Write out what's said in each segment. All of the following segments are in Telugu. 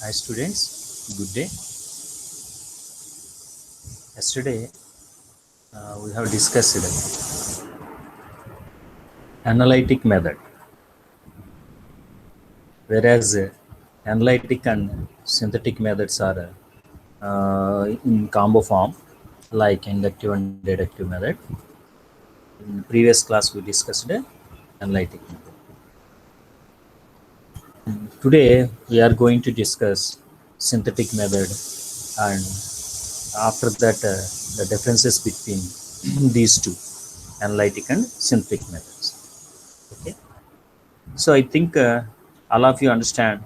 Hi students, good day. Yesterday we have discussed analytic method, whereas analytic and synthetic methods are in combo form, like inductive and deductive method. In previous class we discussed analytic method. Today we are going to discuss synthetic method, and after that the differences between these two, analytic and synthetic methods. Okay. So I think all of you understand,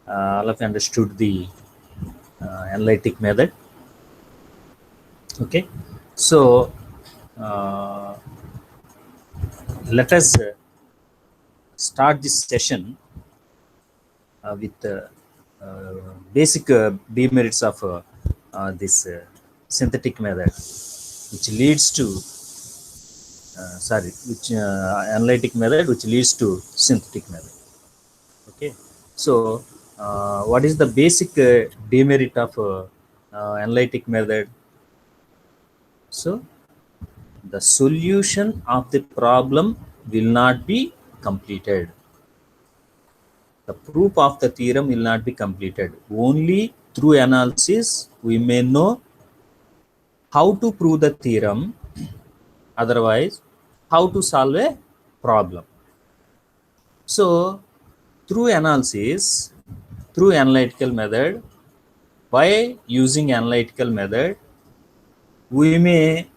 all of you understood the analytic method. Okay. So uh, let us start this session with basic demerits of this synthetic method, which leads to which analytic method, which leads to synthetic method. Okay. So what is the basic demerit of analytic method? So the solution of the problem will not be completed. The proof of the theorem will not be completed. Only through analysis we may know how to prove the theorem, otherwise how to solve a problem. So through analysis, through analytical method, by using analytical method, we may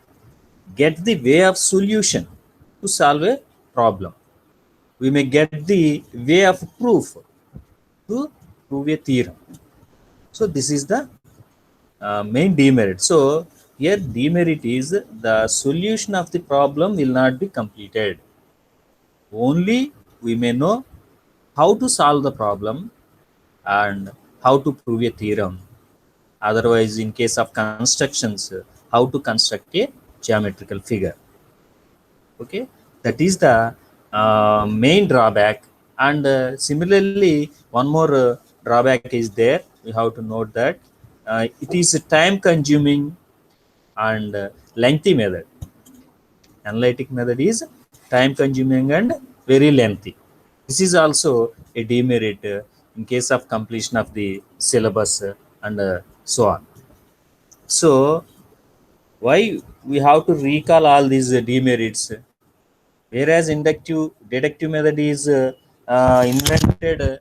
get the way of solution to solve a problem. We may get the way of proof to prove a theorem. So this is the main demerit. So here demerit is the solution of the problem will not be completed. Only we may know how to solve the problem and how to prove a theorem. Otherwise, in case of constructions, how to construct a geometrical figure. Okay, that is the main drawback. And similarly, one more drawback is there. We have to note that it is a time consuming and lengthy method. Analytic method is time consuming and very lengthy. This is also a demerit in case of completion of the syllabus and so on. So why we have to recall all these demerits? Whereas inductive deductive method is invented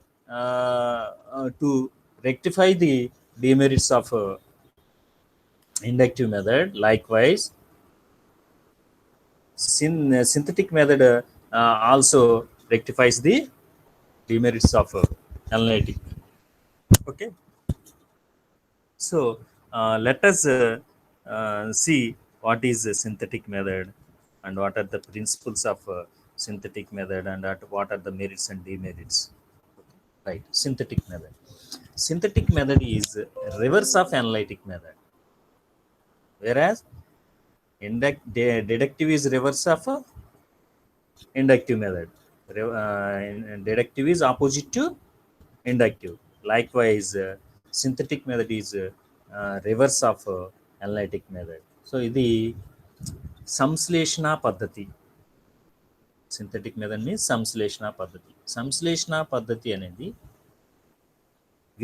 to rectify the demerits of inductive method. Likewise, synthetic method also rectifies the demerits of analytic. Okay. So let us see what is a synthetic method and what are the principles of synthetic method, and what are the merits and demerits. Right. Synthetic method. Synthetic method is reverse of analytic method, whereas deductive is reverse of inductive method. Deductive is opposite to inductive. Likewise, synthetic method is reverse of analytic method. So, ఇది సంశ్లేషణ పద్ధతి. సింథటిక్ మెథడ్ మీన్స్ సంశ్లేషణ పద్ధతి. సంశ్లేషణ పద్ధతి అనేది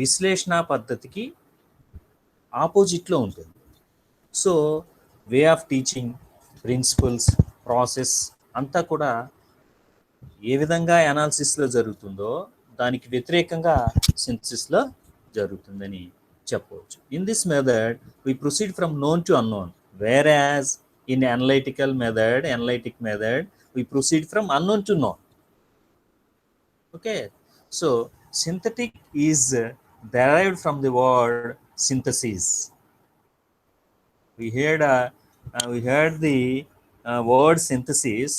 విశ్లేషణ పద్ధతికి ఆపోజిట్లో ఉంటుంది. So way of teaching, principles, process అంతా కూడా ఏ విధంగా అనాలిసిస్లో జరుగుతుందో దానికి వ్యతిరేకంగా సింథసిస్లో జరుగుతుందని చెప్పవచ్చు. In this method we proceed from known to unknown, whereas in analytic method we proceed from unknown to known. Okay, so synthetic is derived from the word synthesis. We heard the word synthesis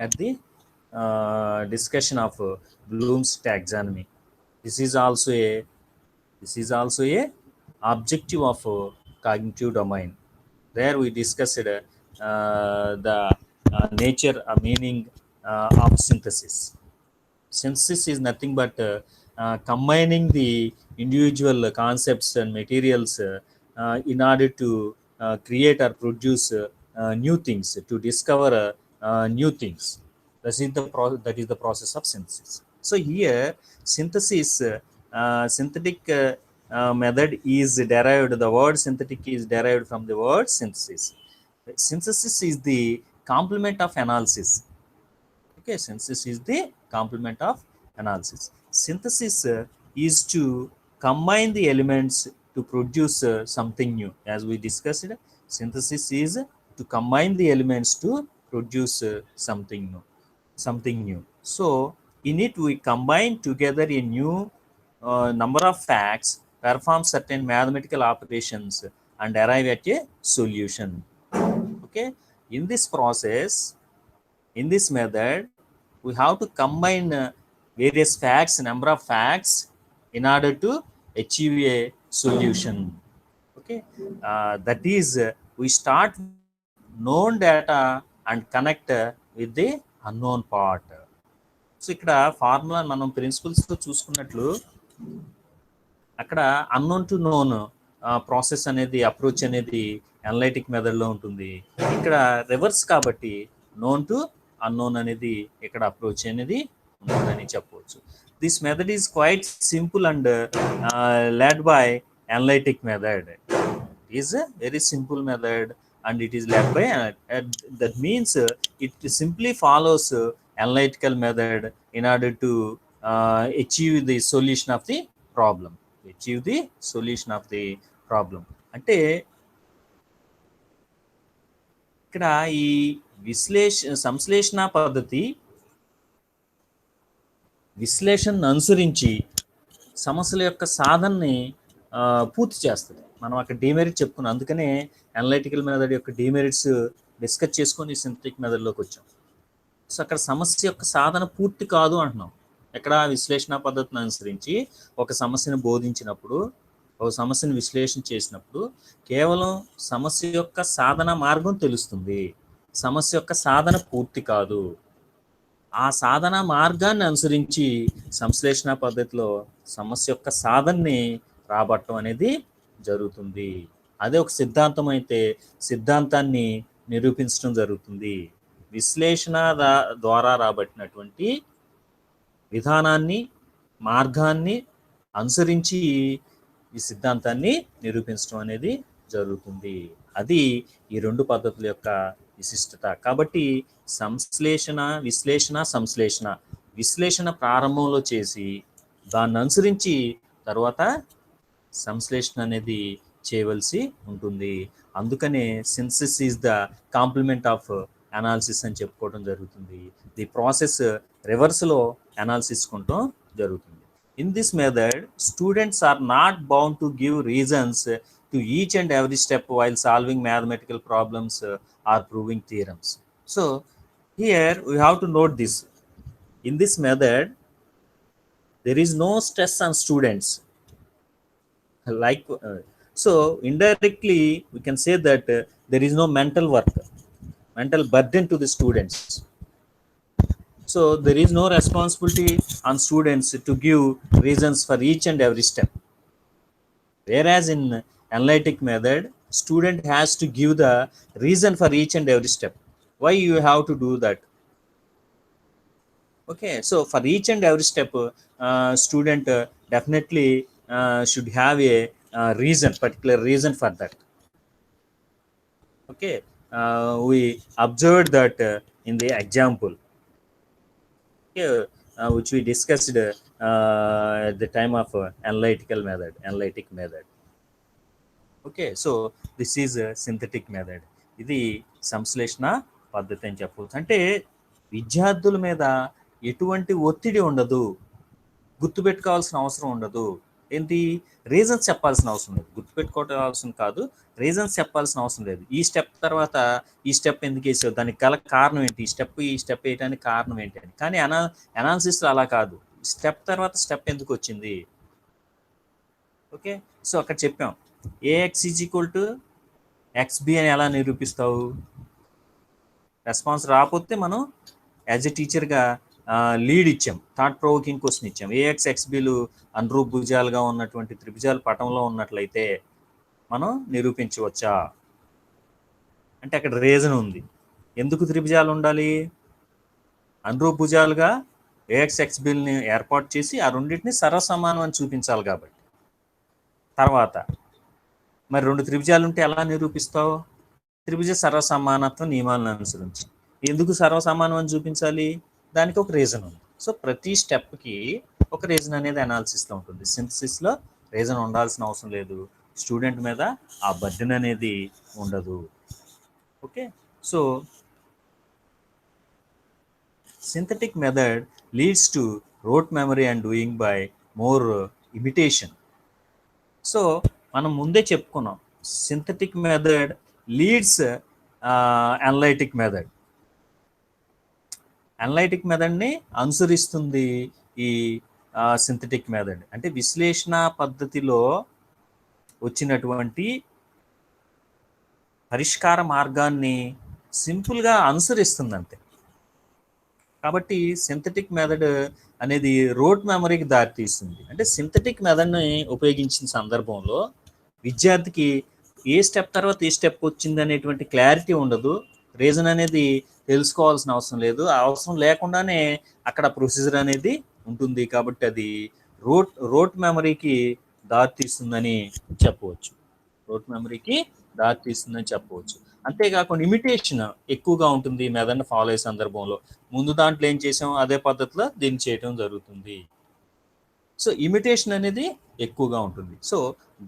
at the discussion of Bloom's taxonomy. This is also a objective of cognitive domain. There we discussed the nature, meaning of synthesis. Synthesis is nothing but combining the individual concepts and materials in order to create or produce new things, to discover new things. That is the process of synthesis. So here synthesis, synthetic method is derived, the word synthetic is derived from the word synthesis. Synthesis is the complement of analysis. Okay, synthesis is the complement of analysis. Synthesis is to combine the elements to produce something new. As we discussed, synthesis is to combine the elements to produce something new. So in it we combine together a new number of facts, perform certain mathematical operations, and arrive at a solution. Okay, in this process, in this method, we have to combine various facts, number of facts, in order to achieve a solution. Okay, that is, we start known data and connect with the unknown part. So ఇక్కడ ఫార్ములా మనం ప్రిన్సిపల్స్తో చూసుకున్నట్లు, అక్కడ అన్నోన్ టు నోన్ ప్రాసెస్ అనేది, అప్రోచ్ అనేది అనలైటిక్ మెథడ్లో ఉంటుంది. ఇక్కడ రివర్స్ కాబట్టి నోన్ టు అన్నోన్ అనేది ఇక్కడ అప్రోచ్ అనేది ఉంటుందని చెప్పవచ్చు. This method is quite simple and led by analytic method. Is very simple method and it is led by that means it simply follows analytical method in order to achieve the solution of the problem. అంటే ఇక్కడ ఈ సంశ్లేషణ పద్ధతి విశ్లేషణను అనుసరించి సమస్యల యొక్క సాధనని పూర్తి చేస్తుంది. మనం అక్కడ డిమెరిట్ చెప్పుకున్నాం, అందుకనే అనలైటికల్ మెథడ్ యొక్క డిమెరిట్స్ డిస్కస్ చేసుకొని సింథటిక్ మెథడ్లోకి వచ్చాం. సో అక్కడ సమస్య యొక్క సాధన పూర్తి కాదు అంటున్నాం. ఎక్కడ విశ్లేషణ పద్ధతిని అనుసరించి ఒక సమస్యను బోధించినప్పుడు, ఒక సమస్యను విశ్లేషణ చేసినప్పుడు కేవలం సమస్య యొక్క సాధన మార్గం తెలుస్తుంది, సమస్య యొక్క సాధన పూర్తి కాదు. ఆ సాధన మార్గాన్ని అనుసరించి సంశ్లేషణ పద్ధతిలో సమస్య యొక్క సాధనని రాబట్టడం అనేది జరుగుతుంది. అదే ఒక సిద్ధాంతం అయితే సిద్ధాంతాన్ని నిరూపించడం జరుగుతుంది. విశ్లేషణ ద్వారా రాబట్టినటువంటి విధానాన్ని, మార్గాన్ని అనుసరించి ఈ సిద్ధాంతాన్ని నిరూపించడం అనేది జరుగుతుంది. అది ఈ రెండు పద్ధతుల యొక్క విశిష్టత. కాబట్టి సంశ్లేషణ, విశ్లేషణ, సంశ్లేషణ, విశ్లేషణ ప్రారంభంలో చేసి దాన్ని అనుసరించి తర్వాత సంశ్లేషణ అనేది చేయవలసి ఉంటుంది. అందుకనే synthesis is the complement of analysis అని చెప్పుకోవడం జరుగుతుంది. ది ప్రాసెస్ రివర్స్లో అనాలిసిస్ కొనటం జరుగుతుంది. In this method students are not bound to give reasons to each and every step while solving mathematical problems or proving theorems. So here we have to note this. In this method there is no stress on students, like so indirectly we can say that there is no mental burden to the students. So there is no responsibility on students to give reasons for each and every step, whereas in analytic method student has to give the reason for each and every step. Why you have to do that? Okay, so for each and every step student definitely should have a particular reason for that. Okay, we observed that in the example which we discussed at the time of analytic method. Okay, so this is a synthetic method. ఇది సంశ్లేషణ పద్ధతి అని చెప్పవచ్చు. అంటే విద్యార్థుల మీద ఎటువంటి ఒత్తిడి ఉండదు, గుర్తుపెట్టుకోవాల్సిన అవసరం ఉండదు. ఏంటి, రీజన్స్ చెప్పాల్సిన అవసరం లేదు, గుర్తుపెట్టుకోవాల్సిన కాదు, రీజన్స్ చెప్పాల్సిన అవసరం లేదు. ఈ స్టెప్ తర్వాత ఈ స్టెప్ ఎందుకు వేసావు, దానికి గల కారణం ఏంటి, ఈ స్టెప్ వేయడానికి కారణం ఏంటి అని. కానీ అనాలిసిస్లో అలా కాదు, స్టెప్ తర్వాత స్టెప్ ఎందుకు వచ్చింది. ఓకే, సో అక్కడ చెప్పాం AX is equal to XB అని ఎలా నిరూపిస్తావు. రెస్పాన్స్ రాకపోతే మనం యాజ్ ఎ టీచర్గా లీడ్ ఇచ్చాం, థాట్ ప్రొవోకింగ్ క్వశ్చన్ ఇచ్చాం. ఏఎక్స్ ఎక్స్బీలు అనురూప్ భుజాలుగా ఉన్నటువంటి త్రిభుజాలు పటంలో ఉన్నట్లయితే మనం నిరూపించవచ్చా అంటే అక్కడ రీజన్ ఉంది. ఎందుకు త్రిభుజాలు ఉండాలి? అనురూప్ భుజాలుగా ఏఎక్స్ ఎక్స్బీల్ని ఏర్పాటు చేసి ఆ రెండింటిని సర్వసమానం అని చూపించాలి కాబట్టి. తర్వాత మరి రెండు త్రిభుజాలు ఉంటే ఎలా నిరూపిస్తావు? త్రిభుజ సర్వసమానత్వ నియమాలను అనుసరించి. ఎందుకు సర్వసమానం అని చూపించాలి? దానికి ఒక రీజన్ ఉంది. సో ప్రతి స్టెప్కి ఒక రీజన్ అనేది అనాలిసిస్లో ఉంటుంది. సింథసిస్లో రీజన్ ఉండాల్సిన అవసరం లేదు, స్టూడెంట్ మీద ఆ బర్డెన్ అనేది ఉండదు. Okay, so synthetic method leads to rote memory and doing by more imitation. So మనం ముందే చెప్పుకున్నాం, synthetic method leads analytic method. Analytic మెథడ్ని అనుసరిస్తుంది ఈ సింథటిక్ మెథడ్. అంటే విశ్లేషణ పద్ధతిలో వచ్చినటువంటి పరిష్కార మార్గాన్ని సింపుల్గా అనుసరిస్తుంది అంతే. కాబట్టి సింథటిక్ మెథడ్ అనేది రోట్ మెమరీకి దారితీస్తుంది. అంటే సింథటిక్ మెథడ్ని ఉపయోగించిన సందర్భంలో విద్యార్థికి ఏ స్టెప్ తర్వాత ఏ స్టెప్ వచ్చింది అనేటువంటి క్లారిటీ ఉండదు, రీజన్ అనేది తెలుసుకోవాల్సిన అవసరం లేదు, ఆ అవసరం లేకుండానే అక్కడ ప్రొసీజర్ అనేది ఉంటుంది. కాబట్టి అది రోట్ మెమరీకి దారితీస్తుందని చెప్పవచ్చు. రోట్ మెమరీకి దారితీస్తుందని చెప్పవచ్చు. అంతేకాకుండా ఇమిటేషన్ ఎక్కువగా ఉంటుంది ఈ మెథడ్ని ఫాలో అయ్యే సందర్భంలో. ముందు దాంట్లో ఏం చేసాం అదే పద్ధతిలో దీన్ని చేయడం జరుగుతుంది. సో ఇమిటేషన్ అనేది ఎక్కువగా ఉంటుంది. So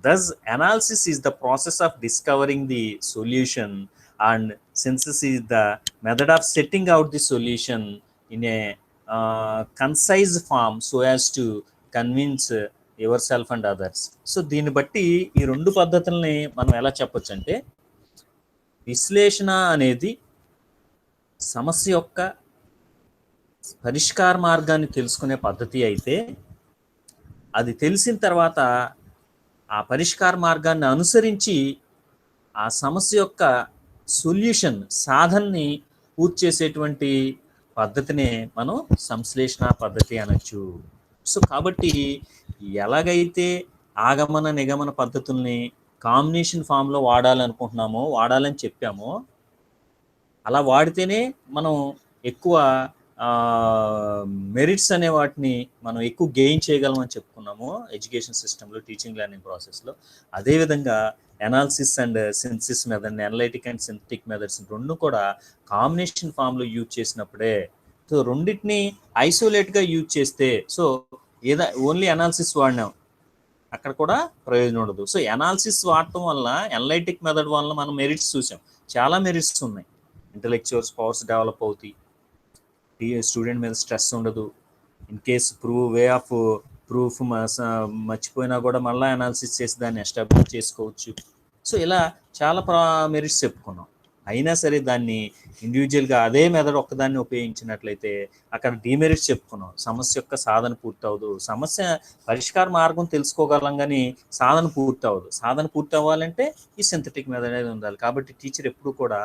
thus analysis is the process of discovering the solution and synthesis is the method of setting out the solution in a concise form so as to convince yourself and others. So దీన్ని బట్టి ఈ రెండు పద్ధతుల్ని మనం ఎలా చెప్పొచ్చు అంటే, విశ్లేషణ అనేది సమస్య యొక్క పరిష్కార మార్గాన్ని తెలుసుకునే పద్ధతి అయితే, అది తెలిసిన తర్వాత ఆ పరిష్కార మార్గాన్ని అనుసరించి ఆ సమస్య యొక్క సొల్యూషన్ సాధనని పూర్తి చేసేటువంటి పద్ధతినే మనం సంశ్లేషణ పద్ధతి అనొచ్చు. సో కాబట్టి ఎలాగైతే ఆగమన నిగమన పద్ధతుల్ని కాంబినేషన్ ఫామ్లో వాడాలనుకుంటున్నామో, వాడాలని చెప్పామో, అలా వాడితేనే మనం ఎక్కువ మెరిట్స్ అనే వాటిని మనం ఎక్కువ గెయిన్ చేయగలమని చెప్పుకున్నాము ఎడ్యుకేషన్ సిస్టంలో, టీచింగ్ లెర్నింగ్ ప్రాసెస్లో. అదేవిధంగా analysis and synthesis method, analytic and synthetic methods రెండు కూడా కాంబినేషన్ ఫామ్లో యూజ్ చేసినప్పుడే. సో రెండింటిని ఐసోలేట్గా యూజ్ చేస్తే, సో ఓన్లీ అనాలిసిస్ వాడినాం, అక్కడ కూడా ప్రయోజనం ఉండదు. సో అనాలిసిస్ వాడటం వల్ల, అనలైటిక్ మెథడ్ వల్ల మనం మెరిట్స్ చూసాం, చాలా మెరిట్స్ ఉన్నాయి. ఇంటలెక్చువల్స్ పవర్స్ డెవలప్ అవుతాయి, స్టూడెంట్ మీద స్ట్రెస్ ఉండదు, in case way of proof మర్చిపోయినా కూడా మళ్ళీ అనాలిసిస్ చేసి దాన్ని ఎస్టాబ్లిష్ చేసుకోవచ్చు. సో ఇలా చాలా మెరిట్స్ చెప్పుకున్నాం. అయినా సరే దాన్ని ఇండివిజువల్గా అదే మెథడ్ ఒక్కదాన్ని ఉపయోగించినట్లయితే అక్కడ డిమెరిట్స్ చెప్పుకున్నాం. సమస్య యొక్క సాధన పూర్తి అవ్వదు, సమస్య పరిష్కార మార్గం తెలుసుకోగలం కానీ సాధన పూర్తి అవ్వదు. సాధన పూర్తి అవ్వాలంటే ఈ సింథటిక్ మెథడ్ అనేది ఉండాలి. కాబట్టి టీచర్ ఎప్పుడు కూడా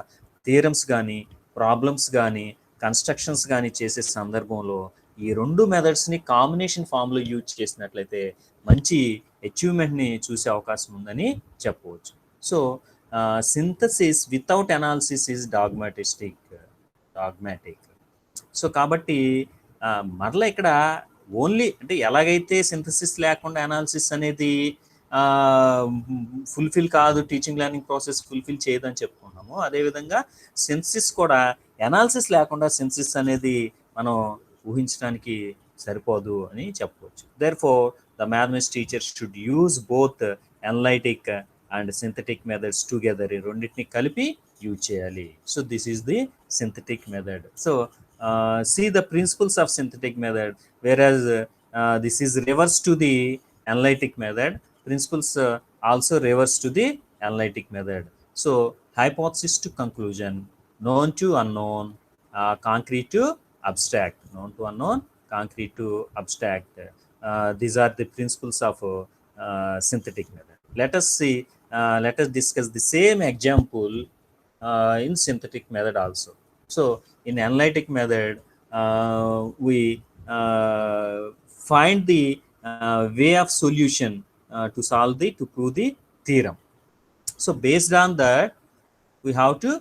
థియరమ్స్ కానీ, ప్రాబ్లమ్స్ కానీ, కన్స్ట్రక్షన్స్ కానీ చేసే సందర్భంలో ఈ రెండు మెథడ్స్ని కాంబినేషన్ ఫామ్లో యూజ్ చేసినట్లయితే మంచి అచీవ్మెంట్ని చూసే అవకాశం ఉందని చెప్పవచ్చు. So synthesis without analysis is dogmatic. So కాబట్టి మరలా ఇక్కడ ఓన్లీ అంటే ఎలాగైతే సింథసిస్ లేకుండా అనాలిసిస్ అనేది ఫుల్ఫిల్ కాదు, టీచింగ్ లెర్నింగ్ ప్రాసెస్ ఫుల్ఫిల్ చేయదని చెప్పుకున్నాము, అదేవిధంగా సింథసిస్ కూడా అనాలిసిస్ లేకుండా సింథసిస్ అనేది మనం ఊహించడానికి సరిపోదు అని చెప్పవచ్చు. Therefore, the mathematics teacher should use both analytic and synthetic methods together. ఈ రెండింటిని కలిపి యూజ్ చేయాలి. So this is the synthetic method. So see the principles of synthetic method, whereas this is reverse to the analytic method. Principles also reverse to the analytic method. So hypothesis to conclusion, known to unknown, concrete to abstract. Known to unknown, concrete to abstract. These are the principles of synthetic method. Let us discuss the same example in synthetic method also. So in analytic method, we find the way of solution to prove the theorem. So based on that, we have to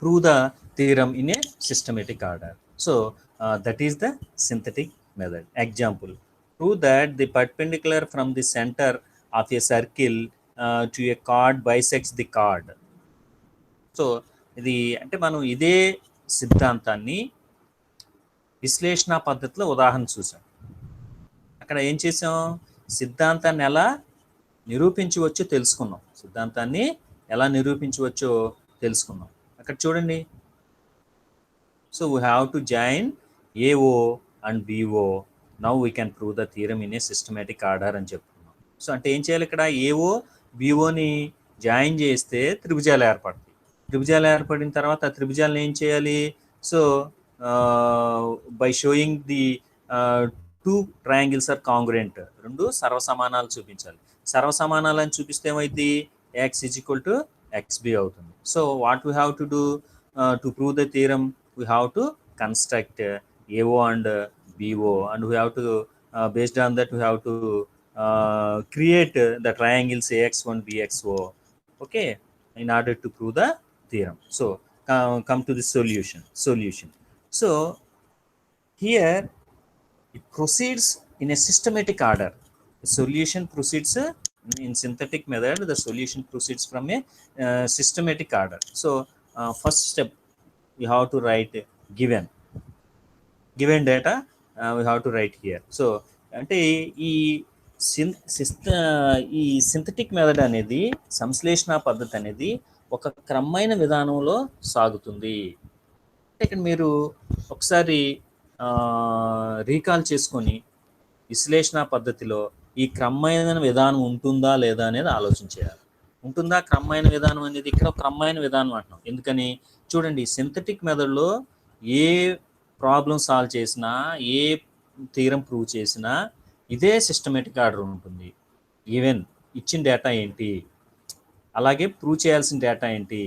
prove the theorem in a systematic order. So that is the synthetic method. Example: prove that the perpendicular from the center of a circle to a chord bisects the chord. So ఇది అంటే మనం ఇదే సిద్ధాంతాన్ని విశ్లేషణ పద్ధతిలో ఉదాహరణ చూసాం. అక్కడ ఏం చేసాం? సిద్ధాంతాన్ని ఎలా నిరూపించవచ్చో తెలుసుకున్నాం. అక్కడ చూడండి. So we have to join AO and BO. Now we can prove the theorem in a systematic order అని చెప్పుకున్నాం. సో అంటే ఏం చేయాలి? ఇక్కడ ఏఓ బిఓని జాయిన్ చేస్తే త్రిభుజాలు ఏర్పడతాయి. త్రిభుజాలు ఏర్పడిన తర్వాత ఆ త్రిభుజాలను ఏం చేయాలి? So by showing the two triangles are congruent, రెండు సర్వసమానాలు చూపించాలి. సర్వసమానాలను చూపిస్తే ఏమైంది? X is equal to XB అవుతుంది. So what we have to do to prove the theorem? We have to construct AO and BO, and we have to based on that we have to create the triangles AX1 BXO, okay, in order to prove the theorem. So come to the solution. So here it proceeds in a systematic order. The solution proceeds in synthetic method. The solution proceeds from a systematic order. So first step, we have to write given data. We have to write here. So అంటే ఈ సింథటిక్ మెథడ్ అనేది, సంశ్లేషణ పద్ధతి అనేది ఒక క్రమమైన విధానంలో సాగుతుంది. ఇక్కడ మీరు ఒకసారి రీకాల్ చేసుకొని విశ్లేషణ పద్ధతిలో ఈ క్రమమైన విధానం ఉంటుందా లేదా అనేది ఆలోచించేయాలి. ఉంటుందా క్రమమైన విధానం అనేది? ఇక్కడ క్రమమైన విధానం అంటున్నాం. ఎందుకని? చూడండి, సింథటిక్ మెథడ్లో ఏ ప్రాబ్లం సాల్వ్ చేసినా, ఏ థియరం ప్రూవ్ చేసినా ఇదే సిస్టమేటిక్ ఆర్డర్ ఉంటుంది. ఈవెన్ ఇచ్చిన డేటా ఏంటి, అలాగే ప్రూవ్ చేయాల్సిన డేటా ఏంటి,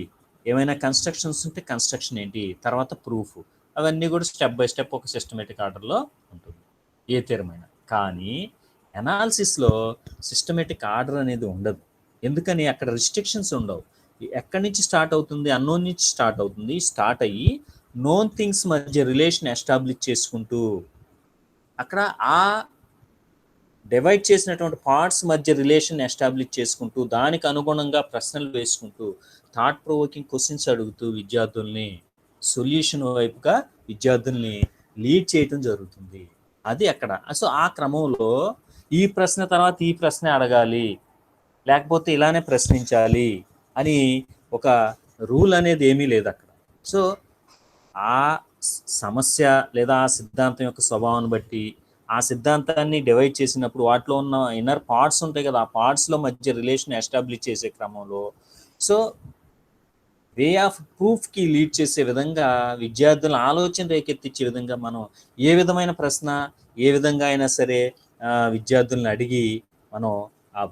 ఏమైనా కన్స్ట్రక్షన్స్ ఉంటే కన్స్ట్రక్షన్ ఏంటి, తర్వాత ప్రూఫ్, అవన్నీ కూడా స్టెప్ బై స్టెప్ ఒక సిస్టమేటిక్ ఆర్డర్లో ఉంటుంది ఏ థియరమైనా. కానీ అనాలిసిస్లో సిస్టమేటిక్ ఆర్డర్ అనేది ఉండదు. ఎందుకని? అక్కడ రిస్ట్రిక్షన్స్ ఉండవు. ఎక్కడి నుంచి స్టార్ట్ అవుతుంది? అన్నోన్ నుంచి స్టార్ట్ అవుతుంది. స్టార్ట్ అయ్యి నోన్ థింగ్స్ మధ్య రిలేషన్ ఎస్టాబ్లిష్ చేసుకుంటూ, అక్కడ ఆ డివైడ్ చేసినటువంటి పార్ట్స్ మధ్య రిలేషన్ ఎస్టాబ్లిష్ చేసుకుంటూ, దానికి అనుగుణంగా ప్రశ్నలు వేసుకుంటూ, థాట్ ప్రొవోకింగ్ క్వశ్చన్స్ అడుగుతూ విద్యార్థుల్ని సొల్యూషన్ వైపుగా విద్యార్థుల్ని లీడ్ చేయటం జరుగుతుంది. అది అక్కడ. సో ఆ క్రమంలో ఈ ప్రశ్న తర్వాత ఈ ప్రశ్న అడగాలి, లేకపోతే ఇలానే ప్రశ్నించాలి అని ఒక రూల్ అనేది ఏమీ లేదు అక్కడ. సో ఆ సమస్య లేదా ఆ సిద్ధాంతం యొక్క స్వభావాన్ని బట్టి ఆ సిద్ధాంతాన్ని డివైడ్ చేసినప్పుడు వాటిలో ఉన్న ఇన్నర్ పార్ట్స్ ఉంటాయి కదా, ఆ పార్ట్స్లో మధ్య రిలేషన్ ఎస్టాబ్లిష్ చేసే క్రమంలో సో వే ఆఫ్ ప్రూఫ్కి లీడ్ చేసే విధంగా, విద్యార్థుల ఆలోచన రేకెత్తించే విధంగా మనం ఏ విధమైన ప్రశ్న ఏ విధంగా అయినా సరే విద్యార్థులను అడిగి మనం ఆ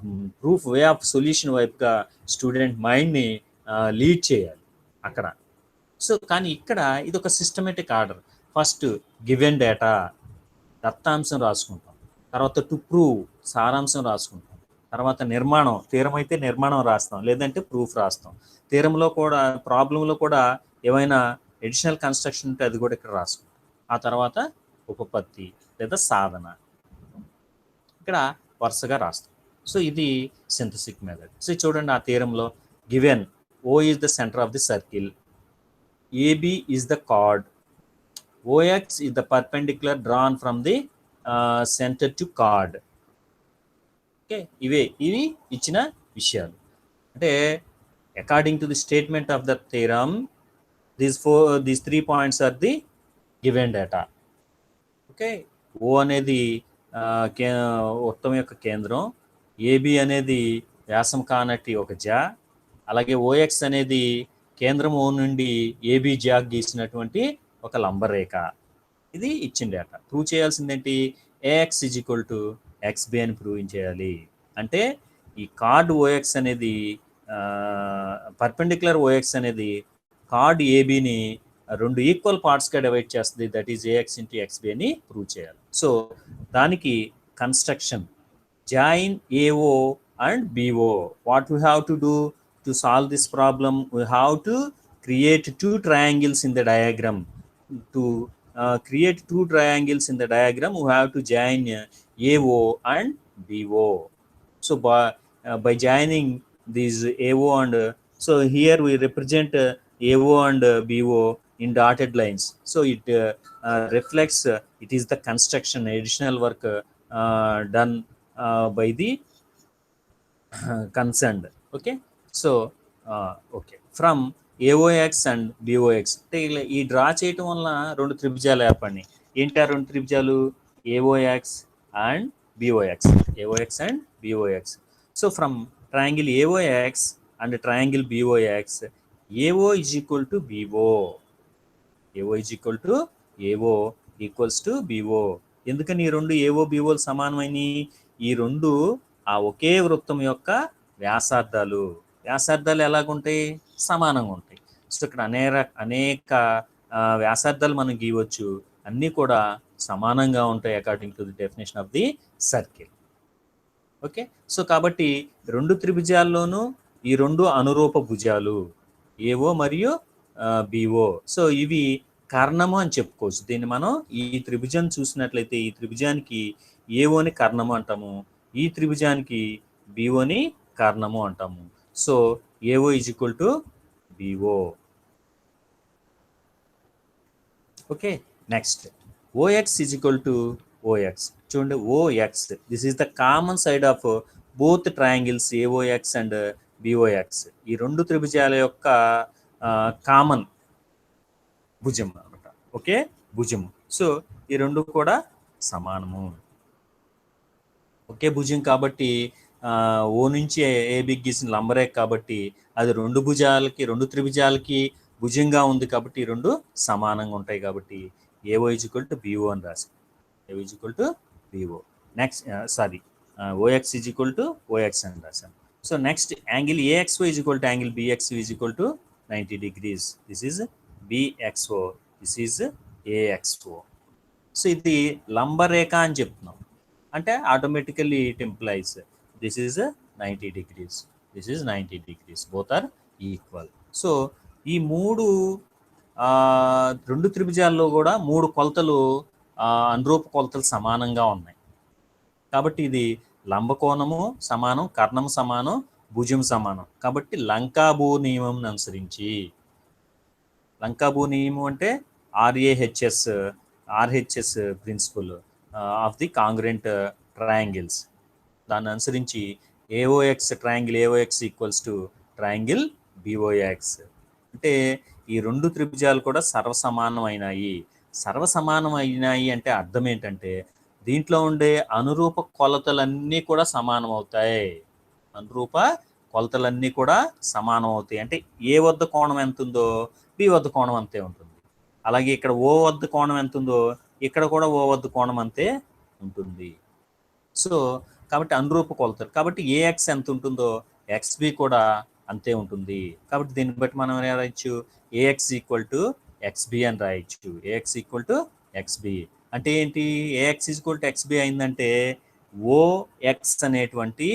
ప్రూఫ్ వే ఆఫ్ సొల్యూషన్ వైపుగా స్టూడెంట్ మైండ్ని లీడ్ చేయాలి అక్కడ. సో కానీ ఇక్కడ ఇది ఒక systematic order. First given data, దత్తాంశం రాసుకుంటాం. తర్వాత టు ప్రూవ్, సారాంశం రాసుకుంటాం. తర్వాత నిర్మాణం, థియరం అయితే నిర్మాణం రాస్తాం, లేదంటే ప్రూఫ్ రాస్తాం. థియరంలో కూడా, ప్రాబ్లంలో కూడా ఏమైనా ఎడిషనల్ కన్స్ట్రక్షన్ ఉంటే అది కూడా ఇక్కడ రాసుకుంటాం. ఆ తర్వాత ఉపపత్తి లేదా సాధన ఇక్కడ వరుసగా రాస్తాం. సో ఇది సింథసిస్ మెథడ్. సో చూడండి, ఆ థియరంలో given O is the center of the circle, AB is the chord, OX is the perpendicular drawn from the center to chord. Okay, ఇవి ఇచ్చిన విషయాలు. అంటే according to the statement of the theorem, these 3 points are the given data. Okay, O అనేది వృత్తం యొక్క కేంద్రం, AB అనేది వ్యాసం కానట్టి ఒక జా, అలాగే OX అనేది కేంద్రం O నుండి AB జాగ్ గీసినటువంటి ఒక లంబరేఖ. ఇది ఇచ్చిన డేటా. ప్రూవ్ చేయాల్సిందేంటి? AX is equal to XB అని ప్రూవ్ చేయాలి. అంటే ఈ కార్డ్ OX అనేది పర్పెండిక్యులర్ OX అనేది కార్డ్ ABని రెండు ఈక్వల్ పార్ట్స్గా డివైడ్ చేస్తుంది, that is AX into XB అని ప్రూవ్ చేయాలి. సో దానికి construction join AO and BO. What we have to do to solve this problem? We have to create two triangles in the diagram. To create two triangles in the diagram, we have to join AO and BO. So by joining these AO and so here we represent AO and BO in dotted lines. So it reflects it is the construction additional work done by the concerned. Okay, so okay, from AOX and BOX అంటే ఈ డ్రా చేయటం వల్ల రెండు త్రిభుజాలు ఏర్పడినాయి. ఏంటి ఆ రెండు త్రిభుజాలు? AOX and BOX. AOX and BOX. So from triangle AOX and triangle BOX, AO is equal to BO. AO is equal to AO equals to BO. ఎందుకని ఈ రెండు ఏఓ బిఓలు సమానమైనవి? ఈ రెండు ఆ ఒకే వృత్తం యొక్క వ్యాసార్థాలు. వ్యాసార్థాలు ఎలాగుంటాయి? సమానంగా ఉంటాయి. సో ఇక్కడ అనేక వ్యాసార్థాలు మనం గీయవచ్చు, అన్నీ కూడా సమానంగా ఉంటాయి according to the definition of the circle. Okay, so కాబట్టి రెండు త్రిభుజాల్లోనూ ఈ రెండు అనురూప భుజాలు ఏఓ మరియు బిఓ. సో ఇవి కర్ణము అని చెప్పుకోవచ్చు. దీన్ని మనం ఈ త్రిభుజం చూసినట్లయితే ఈ త్రిభుజానికి ఏఓని కర్ణము అంటాము, ఈ త్రిభుజానికి బిఓని కర్ణము అంటాము. So AO is equal to BO. Okay, next OX is equal to OX. చూడండి, OX, this is the common side of both triangles AOX and BOX. ఈ రెండు త్రిభుజాల యొక్క కామన్ భుజం అన్నమాట. ఓకే, భుజం. సో ఈ రెండు కూడా సమానము. ఒకే భుజం కాబట్టి ఓ నుంచి ఏబికి గీసిన లంబరేఖ కాబట్టి అది రెండు భుజాలకి రెండు త్రిభుజాలకి భుజంగా ఉంది కాబట్టి రెండు సమానంగా ఉంటాయి. కాబట్టి AO is equal to BO అని రాశాం. AO is equal to BO. Next OX is equal to OX అని రాశాం. So next angle AXO is equal to angle BXO is equal to 90 degrees. This is BXO, this is AXO. So ఇది లంబరేఖ అని చెప్తున్నాం అంటే automatically it implies this is 90 degrees, this is 90 degrees, both are equal. So ఈ రెండు త్రిభుజాల్లో కూడా మూడు కొలతలు అనురూప కొలతలు సమానంగా ఉన్నాయి కాబట్టి ఇది లంబకోణము సమానం, కర్ణము సమానం, భుజం సమానం. కాబట్టి లంకాభూ నియమం అనుసరించి, లంకాభూ నియమం అంటే RHS principle of the congruent triangles, దాన్ని అనుసరించి AOX triangle AOX equals to triangle BOX. అంటే ఈ రెండు త్రిభుజాలు కూడా సర్వసమానమైనాయి. సర్వసమానమైనాయి అంటే అర్థం ఏంటంటే దీంట్లో ఉండే అనురూప కొలతలన్నీ కూడా సమానం అవుతాయి. అనురూప కొలతలన్నీ కూడా సమానం అవుతాయి. అంటే ఏ వద్ద కోణం ఎంత ఉందో బి వద్ద కోణం అంతే ఉంటుంది. అలాగే ఇక్కడ ఓ వద్ద కోణం ఎంత ఉందో ఇక్కడ కూడా ఓ వద్ద కోణం అంతే ఉంటుంది. సో కాబట్టి అనురూప కొలతలు. కాబట్టి ఏఎక్స్ ఎంత ఉంటుందో ఎక్స్బి కూడా అంతే ఉంటుంది. కాబట్టి దీన్ని బట్టి మనం రాయొచ్చు ఏఎక్స్ ఈక్వల్ టు ఎక్స్బి అని రాయొచ్చు. ఏఎక్స్ ఈక్వల్ టు ఎక్స్బి అంటే ఏంటి? ఏఎక్స్ ఈక్వల్ టు ఎక్స్బి అయిందంటే ఓఎక్స్ అనేటువంటి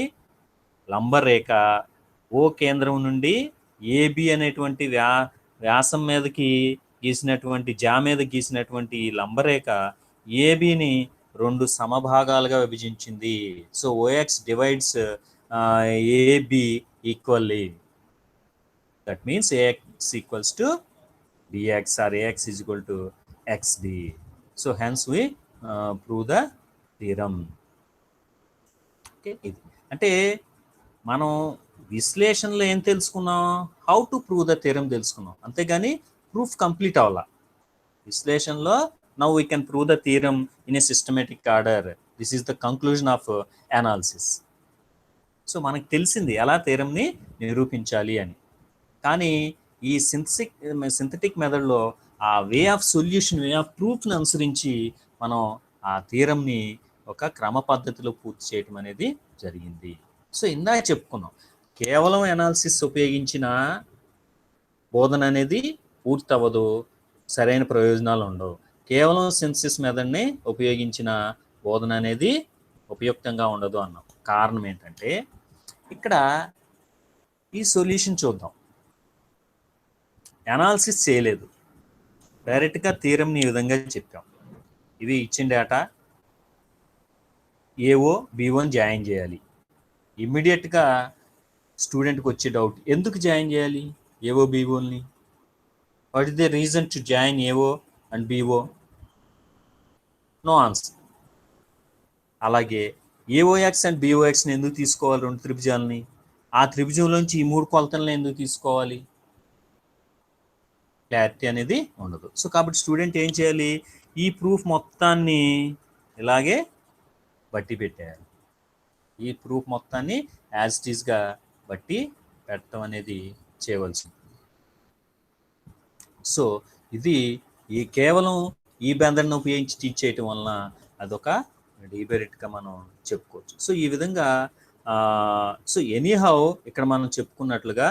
లంబరేఖ ఓ కేంద్రం నుండి ఏబి అనేటువంటి వ్యాసం మీదకి గీసినటువంటి మీద గీసినటువంటి లంబరేఖ ఏబిని రెండు సమభాగాలుగా విభజించింది. So OX divides AB equally. That means AX equals to BX or AX is equal to XB. So hence we prove the theorem. Okay, ఇది అంటే మనం విశ్లేషణలో ఏం తెలుసుకున్నాం? How to prove the theorem తెలుసుకున్నాం, అంతేగాని ప్రూఫ్ కంప్లీట్ అవ్వాల. విశ్లేషణలో now we can prove the theorem in a systematic order. This is the conclusion of analysis. So మనకు తెలిసింది ఎలా థీరంని నిరూపించాలి అని. కానీ ఈ సింథటిక్ మెథడ్లో ఆ way of solution, way of ప్రూఫ్ని అనుసరించి మనం ఆ థీరంని ఒక క్రమ పద్ధతిలో పూర్తి చేయటం అనేది జరిగింది. సో ఇందాక చెప్పుకున్నాం, కేవలం అనాలిసిస్ ఉపయోగించిన బోధన అనేది పూర్తి అవ్వదు. సరైన ప్రయోజనాలు ఉండవు. కేవలం సింథసిస్ మెథడ్ని ఉపయోగించిన బోధన అనేది ఉపయుక్తంగా ఉండదు అన్నాం. కారణం ఏంటంటే ఇక్కడ ఈ సొల్యూషన్ చూద్దాం. అనాలిసిస్ చేయలేదు, డైరెక్ట్గా థియరమ్ని ఈ విధంగా చెప్పాం. ఇవి ఇచ్చిన డేటా ఏఓ బి1 జాయిన్ చేయాలి. ఇమ్మీడియట్గా స్టూడెంట్కి వచ్చే డౌట్, ఎందుకు జాయిన్ చేయాలి ఏఓ బి1ని? What is the reason to join AO and BO? No answer. అలాగే ఏఓఎక్స్ అండ్ బిఓఎక్స్ని ఎందుకు తీసుకోవాలి, రెండు త్రిభుజాలని? ఆ త్రిభుజంలోంచి ఈ మూడు కొలతలను ఎందుకు తీసుకోవాలి? క్లారిటీ అనేది ఉండదు. సో కాబట్టి స్టూడెంట్ ఏం చేయాలి, ఈ ప్రూఫ్ మొత్తాన్ని ఇలాగే బట్టి పెట్టేయాలి. ఈ ప్రూఫ్ మొత్తాన్ని యాజ్ ఇట్ ఈస్గా బట్టి పెట్టడం అనేది చేయవలసింది. సో ఇది కేవలం ఈ బెందర్ని ఉపయోగించి టీచ్ చేయటం వలన అదొక డీమెరిట్గా మనం చెప్పుకోవచ్చు. సో ఈ విధంగా సో ఎనీహౌ ఇక్కడ మనం చెప్పుకున్నట్లుగా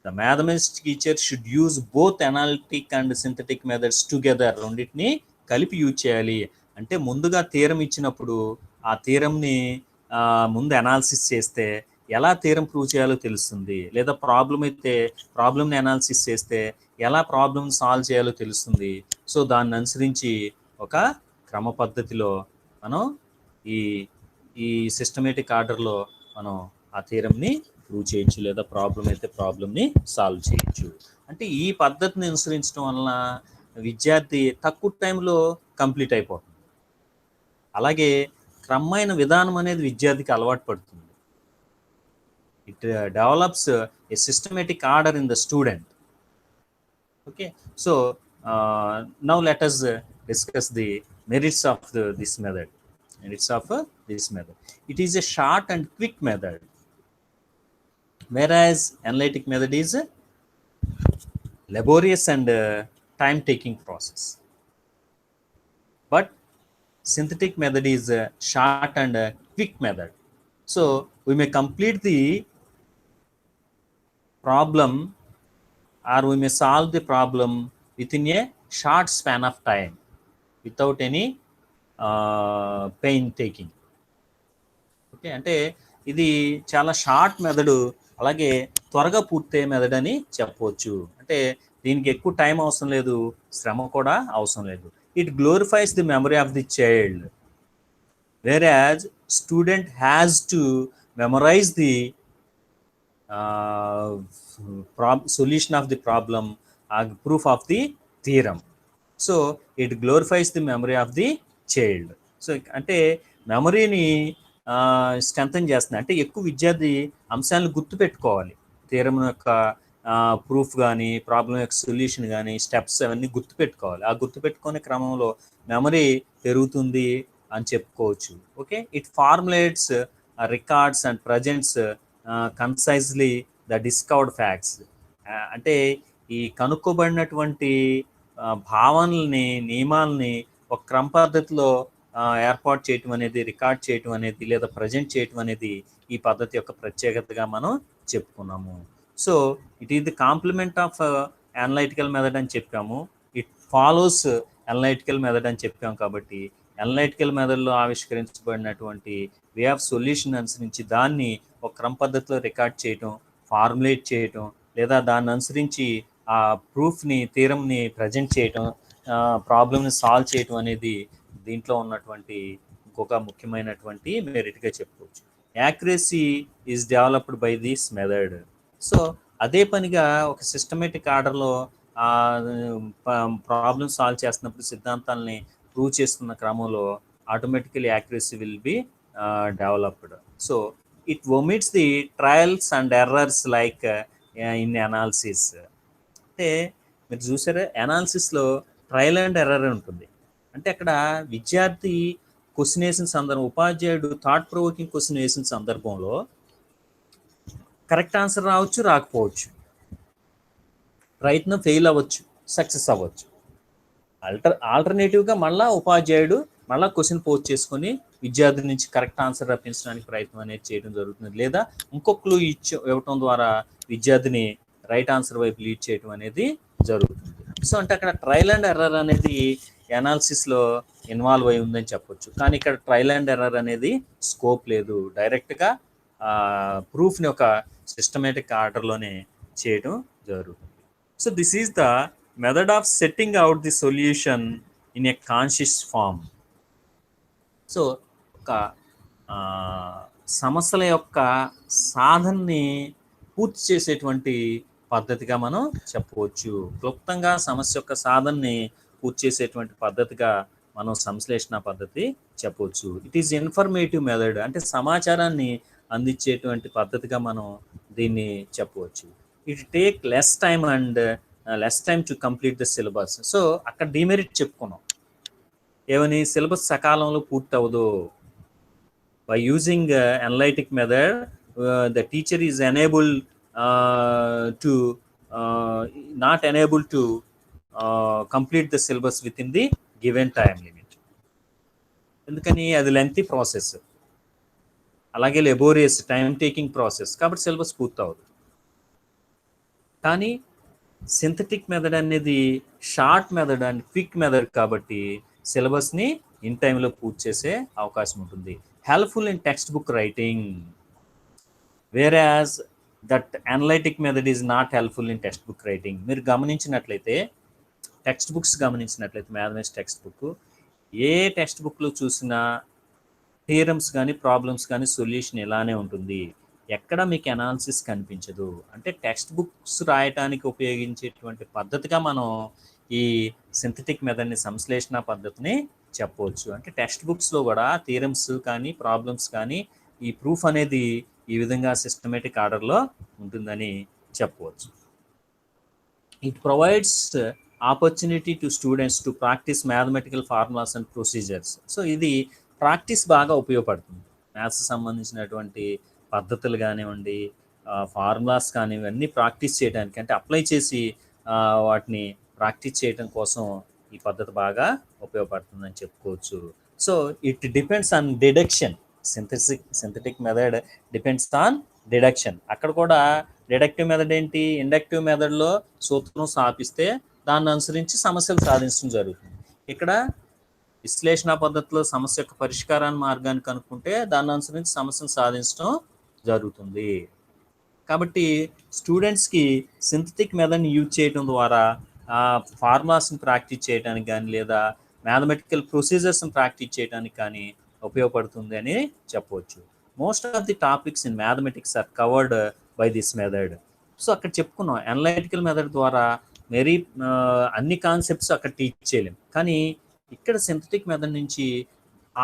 the mathematics teacher should use both analytic and synthetic methods together. రెండింటిని కలిపి యూజ్ చేయాలి. అంటే ముందుగా థియరం ఇచ్చినప్పుడు ఆ థియరంని ముందు అనాలిసిస్ చేస్తే ఎలా థియరం ప్రూవ్ చేయాలో తెలుస్తుంది, లేదా ప్రాబ్లం అయితే ప్రాబ్లమ్ని అనాలిసిస్ చేస్తే ఎలా ప్రాబ్లమ్ సాల్వ్ చేయాలో తెలుస్తుంది. సో దాన్ని అనుసరించి ఒక క్రమ పద్ధతిలో మనం ఈ సిస్టమేటిక్ ఆర్డర్లో మనం ఆ థియరంని ప్రూవ్ చేయొచ్చు, లేదా ప్రాబ్లం అయితే ప్రాబ్లమ్ని సాల్వ్ చేయొచ్చు. అంటే ఈ పద్ధతిని అనుసరించడం వలన విద్యార్థి తక్కువ టైంలో కంప్లీట్ అయిపోతుంది. అలాగే క్రమమైన విధానం అనేది విద్యార్థికి అలవాటు పడుతుంది. It develops a systematic order in the student. Okay, so now let us discuss the merits of this method. Merits of this method. It is a short and quick method, whereas analytic method is a laborious and time-taking process. But synthetic method is a short and quick method. So we may complete the problem, or we may solve the problem within a short span of time without any pain taking. Okay, అంటే ఇది చాలా షార్ట్ మెథడ్, అలాగే త్వరగా పూర్తయ్యే మెథడ్ అని చెప్పవచ్చు. అంటే దీనికి ఎక్కువ టైం అవసరం లేదు, శ్రమ కూడా అవసరం లేదు. It glorifies the memory of the child, whereas student has to memorize the solution of the problem or proof of the theorem. So it glorifies the memory of the child. So అంటే మెమరీని స్ట్రెంథన్ చేస్తుంది. అంటే ఎక్కువ విద్యార్థి అంశాలను గుర్తుపెట్టుకోవాలి. థియరం యొక్క ప్రూఫ్ కానీ, ప్రాబ్లం యొక్క సొల్యూషన్ కానీ, స్టెప్స్ అవన్నీ గుర్తుపెట్టుకోవాలి. ఆ గుర్తుపెట్టుకునే క్రమంలో మెమరీ పెరుగుతుంది అని చెప్పుకోవచ్చు. Okay, it formulates records and presents concisely the discovered facts. అంటే ఈ కనుక్కోబడినటువంటి భావనల్ని, నియమాలని ఒక క్రమ పద్ధతిలో ఏర్పాటు చేయటం అనేది, రికార్డ్ చేయటం అనేది, లేదా ప్రజెంట్ చేయటం అనేది ఈ పద్ధతి యొక్క ప్రత్యేకతగా మనం చెప్పుకున్నాము. So it is the compliment of analytical method అని చెప్పాము. ఇట్ ఫాలోస్ అనలైటికల్ మెథడ్ అని చెప్పాము. కాబట్టి అనలైటికల్ మెథడ్లో ఆవిష్కరించబడినటువంటి వే ఆఫ్ సొల్యూషన్ అనుసరించి దాన్ని ఒక క్రమ పద్ధతిలో రికార్డ్ చేయటం, ఫార్ములేట్ చేయటం, లేదా దాన్ని అనుసరించి ఆ ప్రూఫ్ని, థియరంని ప్రజెంట్ చేయటం, ప్రాబ్లమ్ని సాల్వ్ చేయటం అనేది దీంట్లో ఉన్నటువంటి ఇంకొక ముఖ్యమైనటువంటి మెరిట్గా చెప్పుకోవచ్చు. Accuracy is developed by this method. So అదే పనిగా ఒక సిస్టమేటిక్ ఆర్డర్లో ప్రాబ్లమ్ సాల్వ్ చేస్తున్నప్పుడు సిద్ధాంతాలని ప్రూవ్ చేస్తున్న క్రమంలో automatically accuracy will be developed. So it ఒమిట్స్ the trials and errors like in analysis. అంటే మీరు చూసారా, అనాలిసిస్లో ట్రయల్ అండ్ ఎర్రర్ ఉంటుంది. అంటే అక్కడ విద్యార్థి క్వశ్చన్ వేసిన సందర్భం, ఉపాధ్యాయుడు థాట్ ప్రొవోకింగ్ క్వశ్చన్ వేసిన సందర్భంలో కరెక్ట్ ఆన్సర్ రావచ్చు, రాకపోవచ్చు, ప్రయత్నం ఫెయిల్ అవ్వచ్చు, సక్సెస్ అవ్వచ్చు. ఆల్టర్నేటివ్గా మళ్ళీ ఉపాధ్యాయుడు మళ్ళీ క్వశ్చన్ పోస్ట్ చేసుకొని విద్యార్థి నుంచి కరెక్ట్ ఆన్సర్ రప్పించడానికి ప్రయత్నం అనేది చేయడం జరుగుతుంది. లేదా ఇంకొక క్లూ ఇవ్వటం ద్వారా విద్యార్థిని రైట్ ఆన్సర్ వైపు లీడ్ చేయడం అనేది జరుగుతుంది. సో అంటే అక్కడ ట్రయల్ అండ్ ఎర్రర్ అనేది అనాలిసిస్లో ఇన్వాల్వ్ అయి ఉందని చెప్పొచ్చు. కానీ ఇక్కడ ట్రయల్ అండ్ ఎర్రర్ అనేది స్కోప్ లేదు, డైరెక్ట్గా ప్రూఫ్ని ఒక సిస్టమేటిక్ ఆర్డర్లోనే చేయడం జరుగుతుంది. So this is the method of setting out the solution in a conscious form. So ఒక సమస్యల యొక్క సాధనని పూర్తి చేసేటువంటి పద్ధతిగా మనం చెప్పవచ్చు. క్లుప్తంగా సమస్య యొక్క సాధనని పూర్తి చేసేటువంటి పద్ధతిగా మనం సంశ్లేషణ పద్ధతి చెప్పవచ్చు. ఇట్ ఈజ్ ఇన్ఫర్మేటివ్ మెథడ్, అంటే సమాచారాన్ని అందించేటువంటి పద్ధతిగా మనం దీన్ని చెప్పవచ్చు. It take less time and less time to complete the syllabus. So అక్కడ డిమెరిట్ చెప్పుకున్నాం, ఏమని, సిలబస్ సకాలంలో పూర్తి అవ్వదు. By using analytic method, the teacher is unable to not unable to complete the syllabus within the given time limit. ఎందుకని అది లెంతీ ప్రాసెస్, అలాగే లెబోరియస్ టైం టేకింగ్ ప్రాసెస్, కాబట్టి సిలబస్ పూర్తి అవ్వదు. కానీ సింథటిక్ మెథడ్ అనేది short method and quick method కాబట్టి సిలబస్ని ఇన్ టైంలో పూర్తి చేసే అవకాశం ఉంటుంది. Helpful in textbook writing, whereas that analytic method is not helpful in textbook writing. మీరు గమనించినట్లయితే టెక్స్ట్ బుక్స్ గమనించినట్లయితే మ్యాథమెటిక్స్ టెక్స్ట్ బుక్, ఏ టెక్స్ట్ బుక్లో చూసినా థియరమ్స్ కానీ ప్రాబ్లమ్స్ కానీ సొల్యూషన్ ఇలానే ఉంటుంది, ఎక్కడ మీకు అనాలిసిస్ కనిపించదు. అంటే టెక్స్ట్ బుక్స్ రాయటానికి ఉపయోగించేటువంటి పద్ధతిగా మనం ఈ సింథటిక్ మెథడ్ని, సంశ్లేషణ పద్ధతిని చెప్పవచ్చు. అంటే టెక్స్ట్ బుక్స్లో కూడా థియరమ్స్ కానీ ప్రాబ్లమ్స్ కానీ ఈ ప్రూఫ్ అనేది ఈ విధంగా సిస్టమేటిక్ ఆర్డర్లో ఉంటుందని చెప్పవచ్చు. It provides opportunity to students to practice mathematical formulas and procedures. So ఇది ప్రాక్టీస్ బాగా ఉపయోగపడుతుంది. మ్యాథ్స్ సంబంధించినటువంటి పద్ధతులు కానివ్వండి, ఫార్ములాస్ కానివ్వండి, ప్రాక్టీస్ చేయడానికి, అంటే అప్లై చేసి వాటిని ప్రాక్టీస్ చేయడం కోసం ఈ పద్ధతి బాగా ఉపయోగపడుతుందని చెప్పుకోవచ్చు. So it depends on deduction. Synthetic method depends on deduction. అక్కడ కూడా డిడక్టివ్ మెథడ్ ఏంటి, ఇండక్టివ్ మెథడ్లో సూత్రం స్థాపిస్తే దాన్ని అనుసరించి సమస్యలు సాధించడం జరుగుతుంది. ఇక్కడ విశ్లేషణ పద్ధతిలో సమస్య యొక్క పరిష్కారాన్ని మార్గాన్ని కనుక్కుంటే దాన్ని అనుసరించి సమస్యను సాధించడం జరుగుతుంది. కాబట్టి స్టూడెంట్స్కి సింథటిక్ మెథడ్ని యూజ్ చేయడం ద్వారా ఫార్ములాస్ని ప్రాక్టీస్ చేయడానికి కానీ లేదా మ్యాథమెటికల్ ప్రొసీజర్స్ని ప్రాక్టీస్ చేయడానికి కానీ ఉపయోగపడుతుంది అని చెప్పవచ్చు. Most of the topics in mathematics are covered by this method. So అక్కడ చెప్పుకున్నాం, అనలైటికల్ మెథడ్ ద్వారా మెరీ అన్ని కాన్సెప్ట్స్ అక్కడ టీచ్ చేయలేం. కానీ ఇక్కడ సింథటిక్ మెథడ్ నుంచి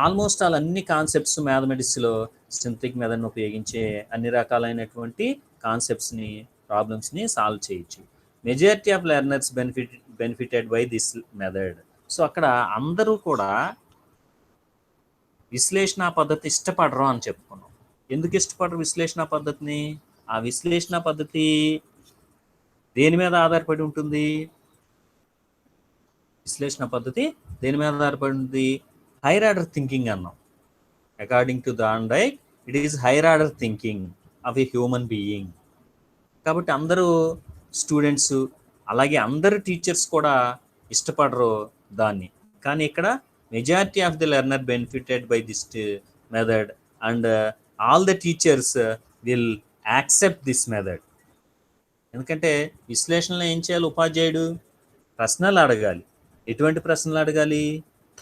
ఆల్మోస్ట్ అన్ని కాన్సెప్ట్స్ మ్యాథమెటిక్స్లో సింథటిక్ మెథడ్ని ఉపయోగించే అన్ని రకాలైనటువంటి కాన్సెప్ట్స్ని, ప్రాబ్లమ్స్ని సాల్వ్ చేయొచ్చు. Majority of learners benefited by this method. So అక్కడ అందరూ కూడా విశ్లేషణ పద్ధతి ఇష్టపడరు అని చెప్పుకున్నాం. ఎందుకు ఇష్టపడరు విశ్లేషణ పద్ధతిని? ఆ విశ్లేషణ పద్ధతి దేని మీద ఆధారపడి ఉంటుంది? విశ్లేషణ పద్ధతి దేని మీద ఆధారపడి ఉంటుంది? హైయర్ ఆర్డర్ థింకింగ్ అన్నాం. According to Thorndike it is higher order thinking of a human being. కాబట్టి అందరూ స్టూడెంట్స్ అలాగే అందరు టీచర్స్ కూడా ఇష్టపడరు దాన్ని. కానీ ఇక్కడ majority of the learner benefited by this method and all the teachers will accept this method. ఎందుకంటే విశ్లేషణలో ఏం చేయాలి ఉపాధ్యాయుడు? ప్రశ్నలు అడగాలి. ఎటువంటి ప్రశ్నలు అడగాలి?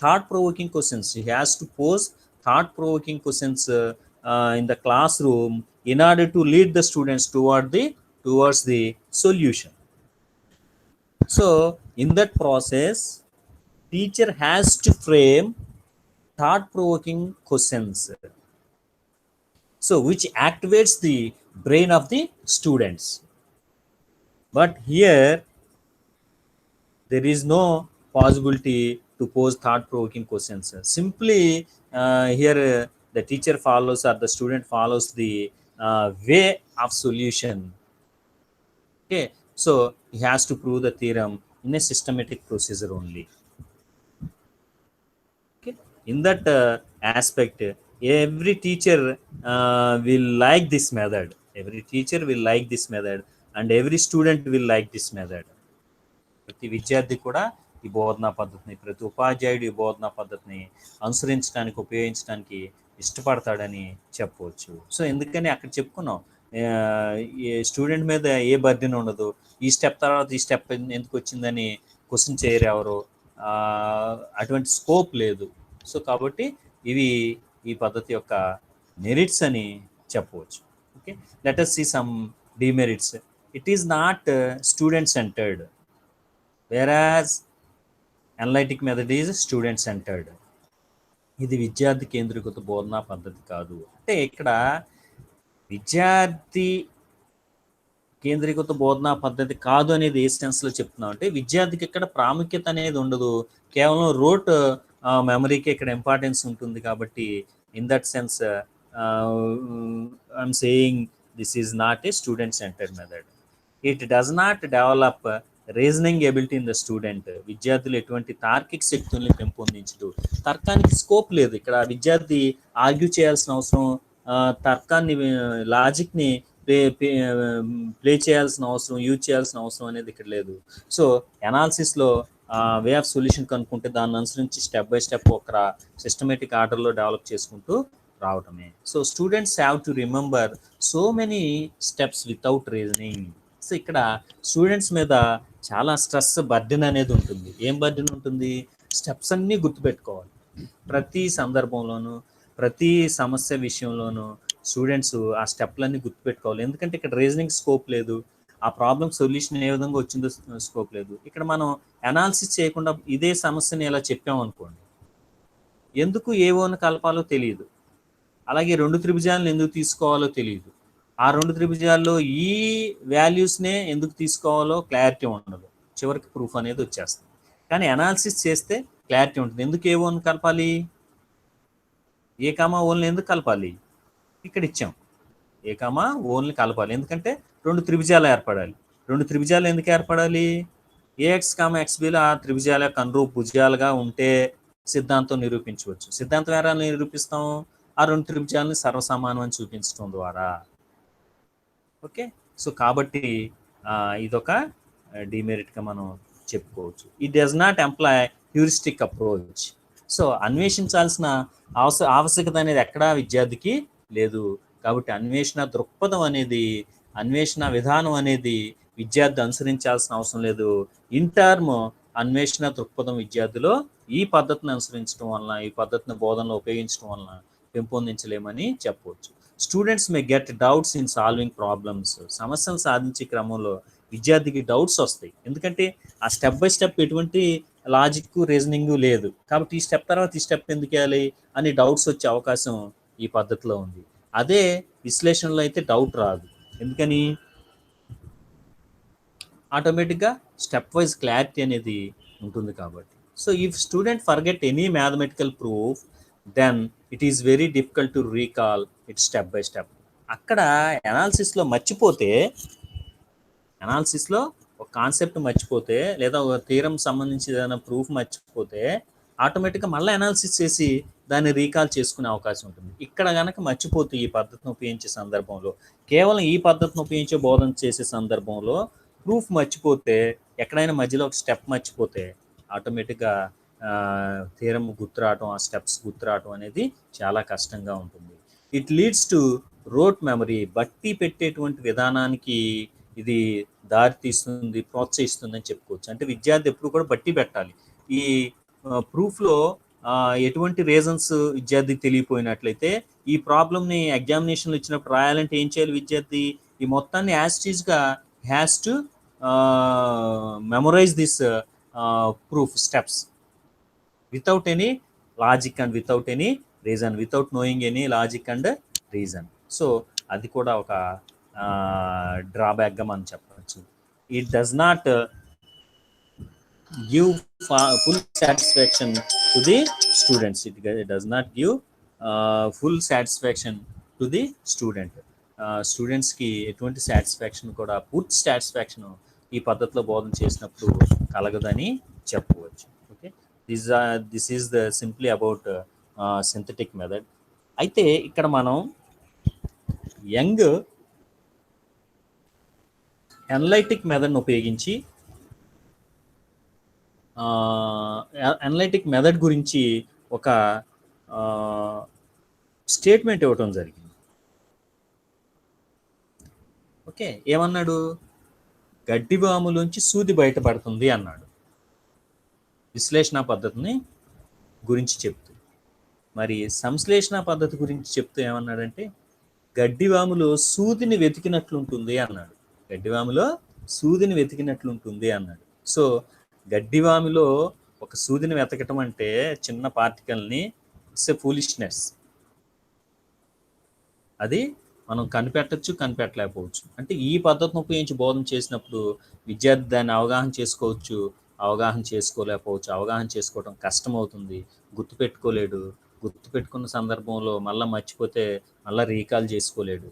Thought provoking questions. He has to pose thought provoking questions in the class room in order to lead the students towards the solution. So in that process teacher has to frame thought provoking questions, so which activates the brain of the students. But here there is no possibility to pose thought provoking questions. Simply here the teacher follows or the student follows the way of solution. Okay, so he has to prove the theorem in a systematic procedure only. Okay, in that aspect every teacher will like this method. Every teacher will like this method and every student will like this method. ప్రతి విద్యార్థి కూడా ఈ బోధనా పద్ధతిని, ప్రతి ఉపాధ్యాయుడు ఈ బోధనా పద్ధతిని అనుసరించడానికి, ఉపయోగించడానికి ఇష్టపడతాడని చెప్పవచ్చు. సో ఎందుకని అక్కడ చెప్పుకున్నాం, ఈ స్టూడెంట్ మీద ఏ బర్డెన్ ఉండదు. ఈ స్టెప్ తర్వాత ఈ స్టెప్ ఎందుకు వచ్చిందని క్వశ్చన్ చేయరు ఎవరు, అటువంటి స్కోప్ లేదు. సో కాబట్టి ఇవి ఈ పద్ధతి యొక్క మెరిట్స్ అని చెప్పవచ్చు. Okay, let us see some demerits. It is not student centered, whereas analytic method is student centred. ఇది విద్యార్థి కేంద్రీకృత బోధనా పద్ధతి కాదు. అంటే ఇక్కడ విద్యార్థి కేంద్రీకృత బోధనా పద్ధతి కాదు అనేది ఏ సెన్స్లో చెప్తున్నాం అంటే, విద్యార్థికి ఇక్కడ ప్రాముఖ్యత అనేది ఉండదు, కేవలం రోట్ మెమరీకి ఇక్కడ ఇంపార్టెన్స్ ఉంటుంది. కాబట్టి in that sense I'm saying this is not a student centred method. It does not develop reasoning ability in the student. విద్యార్థులు ఎటువంటి తార్కిక శక్తుల్ని పెంపొందించదు. తర్కానికి స్కోప్ లేదు ఇక్కడ. విద్యార్థి ఆర్గ్యూ చేయాల్సిన అవసరం, తర్కాన్ని, లాజిక్ని ప్లే చేయాల్సిన అవసరం, యూజ్ చేయాల్సిన అవసరం అనేది ఇక్కడ లేదు. సో అనాలిసిస్లో వే ఆఫ్ సొల్యూషన్ కనుక్కుంటే దాన్ని అనుసరించి స్టెప్ బై స్టెప్ ఒక సిస్టమేటిక్ ఆర్డర్లో డెవలప్ చేసుకుంటూ రావటమే. So students have to remember so many steps without reasoning. So ఇక్కడ స్టూడెంట్స్ మీద చాలా స్ట్రెస్, బర్డెన్ అనేది ఉంటుంది. ఏం బర్డెన్ ఉంటుంది? స్టెప్స్ అన్నీ గుర్తుపెట్టుకోవాలి. ప్రతి సందర్భంలోనూ, ప్రతి సమస్య విషయంలోనూ స్టూడెంట్స్ ఆ స్టెప్లన్నీ గుర్తుపెట్టుకోవాలి. ఎందుకంటే ఇక్కడ రీజనింగ్ స్కోప్ లేదు, ఆ ప్రాబ్లం సొల్యూషన్ ఏ విధంగా వచ్చిందో స్కోప్ లేదు. ఇక్కడ మనం అనాలిసిస్ చేయకుండా ఇదే సమస్యని ఎలా చెప్పామనుకోండి, ఎందుకు ఏవోని కలపాలో తెలియదు, అలాగే రెండు త్రిభుజాలను ఎందుకు తీసుకోవాలో తెలియదు, ఆ రెండు త్రిభుజాల్లో ఈ వాల్యూస్నే ఎందుకు తీసుకోవాలో క్లారిటీ ఉండదు, చివరికి ప్రూఫ్ అనేది వచ్చేస్తుంది. కానీ అనాలిసిస్ చేస్తే క్లారిటీ ఉంటుంది. ఎందుకు ఏ ఓన్ కలపాలి, ఏ కామా ఓన్లు ఎందుకు కలపాలి, ఇక్కడ ఇచ్చాం ఏ కామా ఓన్లు కలపాలి. ఎందుకంటే రెండు త్రిభుజాలు ఏర్పడాలి. రెండు త్రిభుజాలు ఎందుకు ఏర్పడాలి? ఏఎక్స్ కామా ఎక్స్బీలు ఆ త్రిభుజాల యొక్క అనురూప భుజాలుగా ఉంటే సిద్ధాంతం నిరూపించవచ్చు. సిద్ధాంతం ఎలా నిరూపిస్తాం? ఆ రెండు త్రిభుజాలని సర్వసమానం అని చూపించడం ద్వారా. ఓకే, సో కాబట్టి ఇదొక డిమెరిట్గా మనం చెప్పుకోవచ్చు. It does not employ heuristic approach. So అన్వేషించాల్సిన ఆవశ్యకత అనేది ఎక్కడా విద్యార్థికి లేదు. కాబట్టి అన్వేషణ దృక్పథం అనేది, అన్వేషణ విధానం అనేది విద్యార్థి అనుసరించాల్సిన అవసరం లేదు. ఇన్ టర్మ్ అన్వేషణ దృక్పథం విద్యార్థిలో ఈ పద్ధతిని అనుసరించడం వలన, ఈ పద్ధతిని బోధనలో ఉపయోగించడం వలన పెంపొందించలేమని చెప్పవచ్చు. Students may get doubts in solving problems. సమస్యను సాధించే క్రమంలో విద్యార్థికి డౌట్స్ వస్తాయి. ఎందుకంటే ఆ స్టెప్ బై స్టెప్ ఎటువంటి లాజిక్, రీజనింగ్ లేదు. కాబట్టి ఈ స్టెప్ తర్వాత ఈ స్టెప్ ఎందుకు వేయాలి అని డౌట్స్ వచ్చే అవకాశం ఈ పద్ధతిలో ఉంది. అదే విశ్లేషణలో అయితే డౌట్ రాదు. ఎందుకని? ఆటోమేటిక్గా స్టెప్ వైజ్ క్లారిటీ అనేది ఉంటుంది కాబట్టి. So if student forget any mathematical proof, then it is very difficult to recall it step by step. అక్కడ అనాలిసిస్లో మర్చిపోతే, అనాలిసిస్లో ఒక కాన్సెప్ట్ మర్చిపోతే, లేదా ఒక థీరం సంబంధించి ఏదైనా ప్రూఫ్ మర్చిపోతే ఆటోమేటిక్గా మళ్ళీ అనాలిసిస్ చేసి దాన్ని రీకాల్ చేసుకునే అవకాశం ఉంటుంది. ఇక్కడ కనుక మర్చిపోతే ఈ పద్ధతిని ఉపయోగించే సందర్భంలో, కేవలం ఈ పద్ధతిని ఉపయోగించే బోధన చేసే సందర్భంలో ప్రూఫ్ మర్చిపోతే, ఎక్కడైనా మధ్యలో ఒక స్టెప్ మర్చిపోతే ఆటోమేటిక్గా థీరం గుర్తురావటం, ఆ స్టెప్స్ గుర్తురావటం అనేది చాలా కష్టంగా ఉంటుంది. It leads to rote memory. బట్టి పెట్టేటువంటి విధానానికి ఇది దారి తీస్తుంది, ప్రోత్సహిస్తుంది అని చెప్పుకోవచ్చు. అంటే విద్యార్థి ఎప్పుడు కూడా బట్టి పెట్టాలి. ఈ ప్రూఫ్లో ఎటువంటి రీజన్స్ విద్యార్థికి తెలియపోయినట్లయితే, ఈ ప్రాబ్లమ్ని ఎగ్జామినేషన్లో ఇచ్చినప్పుడు రాయాలంటే ఏం చేయాలి విద్యార్థి? ఈ మొత్తాన్ని యాజ్ ఇట్ ఈజ్గా has to memorize this proof steps without any logic and without any reason, without knowing any logic and reason. So అది కూడా ఒక డ్రాబ్యాక్గా మనం చెప్పవచ్చు. It does not give full satisfaction to the students. It does not give full satisfaction to the student. స్టూడెంట్స్కి ఎటువంటి సాటిస్ఫాక్షన్ కూడా, పూర్తి సాటిస్ఫాక్షన్ ఈ పద్ధతిలో బోధన చేసినప్పుడు కలగదని చెప్పవచ్చు. Okay, this is the simply about synthetic method. అయితే ఇక్కడ మనం యంగ్ అనలైటిక్ మెథడ్ను ఉపయోగించి అనలైటిక్ మెథడ్ గురించి ఒక స్టేట్మెంట్ ఇవ్వటం జరిగింది. ఓకే, ఏమన్నాడు? గడ్డివాములోంచి సూది బయటపడుతుంది అన్నాడు విశ్లేషణ పద్ధతిని గురించి చెప్తూ. మరి సంశ్లేషణ పద్ధతి గురించి చెప్తూ ఏమన్నాడంటే గడ్డివాములో సూదిని వెతికినట్లుంటుంది అన్నాడు. గడ్డివాములో సూదిని వెతికినట్లుంటుంది అన్నాడు. సో గడ్డివామిలో ఒక సూదిని వెతకటం అంటే చిన్న పార్టికల్ని ఇట్స్ ఎ ఫూలిష్నెస్. అది మనం కనిపెట్టచ్చు, కనిపెట్టలేకపోవచ్చు. అంటే ఈ పద్ధతిని ఉపయోగించి బోధన చేసినప్పుడు విద్యార్థి దాన్ని అవగాహన చేసుకోవచ్చు, అవగాహన చేసుకోలేకపోవచ్చు. అవగాహన చేసుకోవడం కష్టమవుతుంది, గుర్తుపెట్టుకోలేడు. గుర్తుపెట్టుకున్న సందర్భంలో మళ్ళీ మర్చిపోతే మళ్ళీ రీకాల్ చేసుకోలేడు.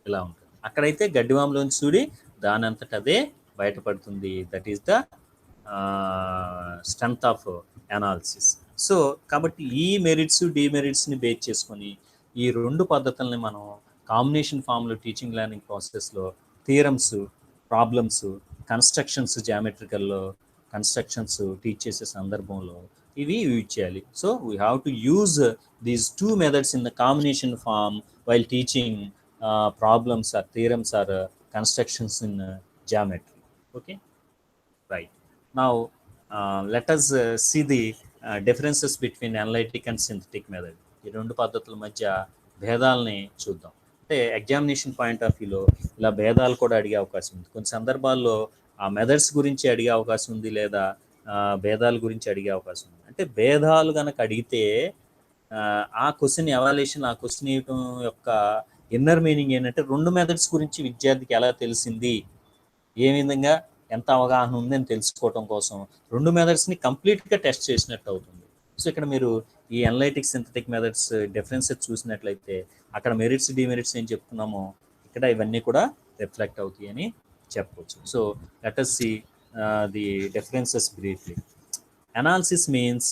ఇలా ఉంటుంది. అక్కడైతే గడ్డివాములోంచి చూడి దాని అంతట అదే బయటపడుతుంది. That is the strength of analysis. So కాబట్టి ఈ మెరిట్స్ డిమెరిట్స్ని బేస్ చేసుకొని ఈ రెండు పద్ధతుల్ని మనం కాంబినేషన్ ఫామ్లో టీచింగ్ లెర్నింగ్ ప్రాసెస్లో థియరమ్స్, ప్రాబ్లమ్స్, కన్స్ట్రక్షన్స్, జామెట్రికల్లో కన్స్ట్రక్షన్స్ టీచ్ చేసే సందర్భంలో ఇవి యూజ్ చేయాలి. So we have to use these two methods in the combination form while teaching problems or theorems or constructions in geometry. Okay, right. Now let us see the differences between analytic and synthetic method. ఈ రెండు పద్ధతుల మధ్య భేదాలని చూద్దాం. అంటే ఎగ్జామినేషన్ పాయింట్ ఆఫ్ వ్యూలో ఇలా భేదాలు కూడా అడిగే అవకాశం ఉంది. కొన్ని సందర్భాల్లో ఆ మెథడ్స్ గురించి అడిగే అవకాశం ఉంది, లేదా భేదాల గురించి అడిగే అవకాశం ఉంది. అంటే భేదాలు కనుక అడిగితే ఆ క్వశ్చన్ ఎవాల్యుయేషన్, ఆ క్వశ్చన్ ఇవ్వడం యొక్క ఇన్నర్ మీనింగ్ ఏంటంటే రెండు మెథడ్స్ గురించి విద్యార్థికి ఎలా తెలిసింది, ఏ విధంగా ఎంత అవగాహన ఉంది అని తెలుసుకోవడం కోసం రెండు మెథడ్స్ని కంప్లీట్గా టెస్ట్ చేసినట్టు అవుతుంది. సో ఇక్కడ మీరు ఈ అనలైటిక్, సింథటిక్ మెథడ్స్ డిఫరెన్సెస్ చూసినట్లయితే అక్కడ మెరిట్స్, డిమెరిట్స్ ఏం చెప్తున్నామో ఇక్కడ ఇవన్నీ కూడా రిఫ్లెక్ట్ అవుతాయి అని చెప్పవచ్చు. So let us see the differences briefly. Analysis means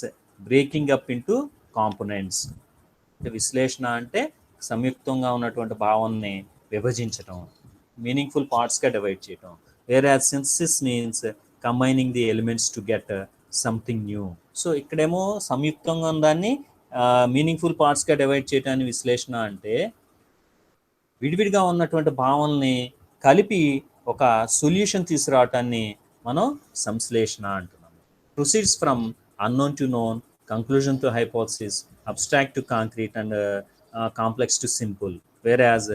breaking up into components. విశ్లేషణ అంటే సంయుక్తంగా ఉన్నటువంటి భావాన్ని విభజించటం, మీనింగ్ఫుల్ పార్ట్స్గా డివైడ్ చేయటం. Where synthesis means combining the elements to get something new. So ఇక్కడేమో సంయుక్తంగా ఉన్నదాన్ని మీనింగ్ఫుల్ పార్ట్స్గా డివైడ్ చేయటాన్ని విశ్లేషణ అంటే, విడివిడిగా ఉన్నటువంటి భావాల్ని కలిపి ఒక సొల్యూషన్ తీసుకురావటాన్ని మనం సంశ్లేషణ అంటున్నాము. Proceeds from unknown to known, conclusion to hypothesis, abstract to concrete, and complex to simple. Whereas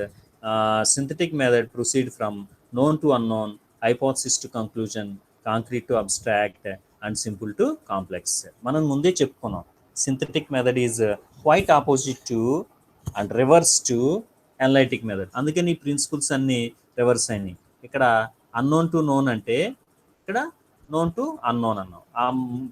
synthetic method proceed from known to unknown, hypothesis to conclusion, concrete to abstract, and simple to complex. మనం ముందే చెప్పుకున్నాం synthetic method is quite opposite to and reverse to analytic method. అందుకని ఈ ప్రిన్సిపల్స్ అన్ని రివర్స్ అయినాయి. ఇక్కడ అన్నోన్ టు నోన్ అంటే ఇక్కడ నోన్ టు అన్నోన్ అన్నాం. ఆ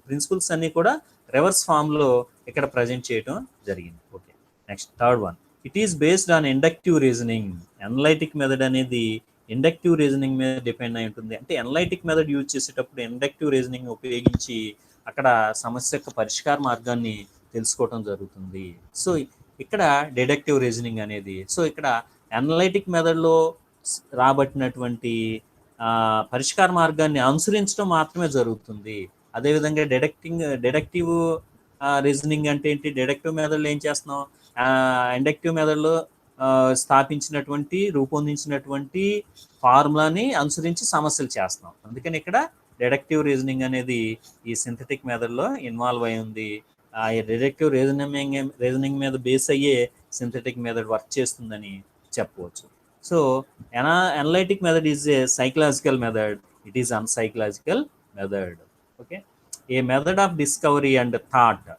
ప్రిన్సిపల్స్ అన్ని కూడా రివర్స్ ఫామ్లో ఇక్కడ ప్రజెంట్ చేయడం జరిగింది. Okay, next third one, it is based on inductive reasoning. Analytic method అనేది ఇండక్టివ్ రీజనింగ్ మీద డిపెండ్ అయి ఉంటుంది. అంటే అనలైటిక్ మెథడ్ యూజ్ చేసేటప్పుడు ఇండక్టివ్ రీజనింగ్ ఉపయోగించి అక్కడ సమస్య యొక్క పరిష్కార మార్గాన్ని తెలుసుకోవడం జరుగుతుంది. సో ఇక్కడ డిడక్టివ్ రీజనింగ్ అనేది, సో ఇక్కడ అనలైటిక్ మెథడ్లో రాబట్టినటువంటి పరిష్కార మార్గాన్ని అనుసరించడం మాత్రమే జరుగుతుంది. అదేవిధంగా డిడక్టివ్ రీజనింగ్ అంటే ఏంటి? డిడక్టివ్ మెథడ్లో ఏం చేస్తున్నాం? ఇండక్టివ్ మెథడ్లో స్థాపించినటువంటి, రూపొందించినటువంటి ఫార్ములాని అనుసరించి సమస్యలు చేస్తున్నాం. అందుకని ఇక్కడ డిడక్టివ్ రీజనింగ్ అనేది ఈ సింథటిక్ మెథడ్లో ఇన్వాల్వ్ అయి ఉంది. ఈ డిడక్టివ్ రీజనింగ్ మీద బేస్ అయ్యే సింథటిక్ మెథడ్ వర్క్ చేస్తుందని చెప్పవచ్చు. So analytic method is a psychological method, it is unpsychological method. Okay, a method of discovery and thought.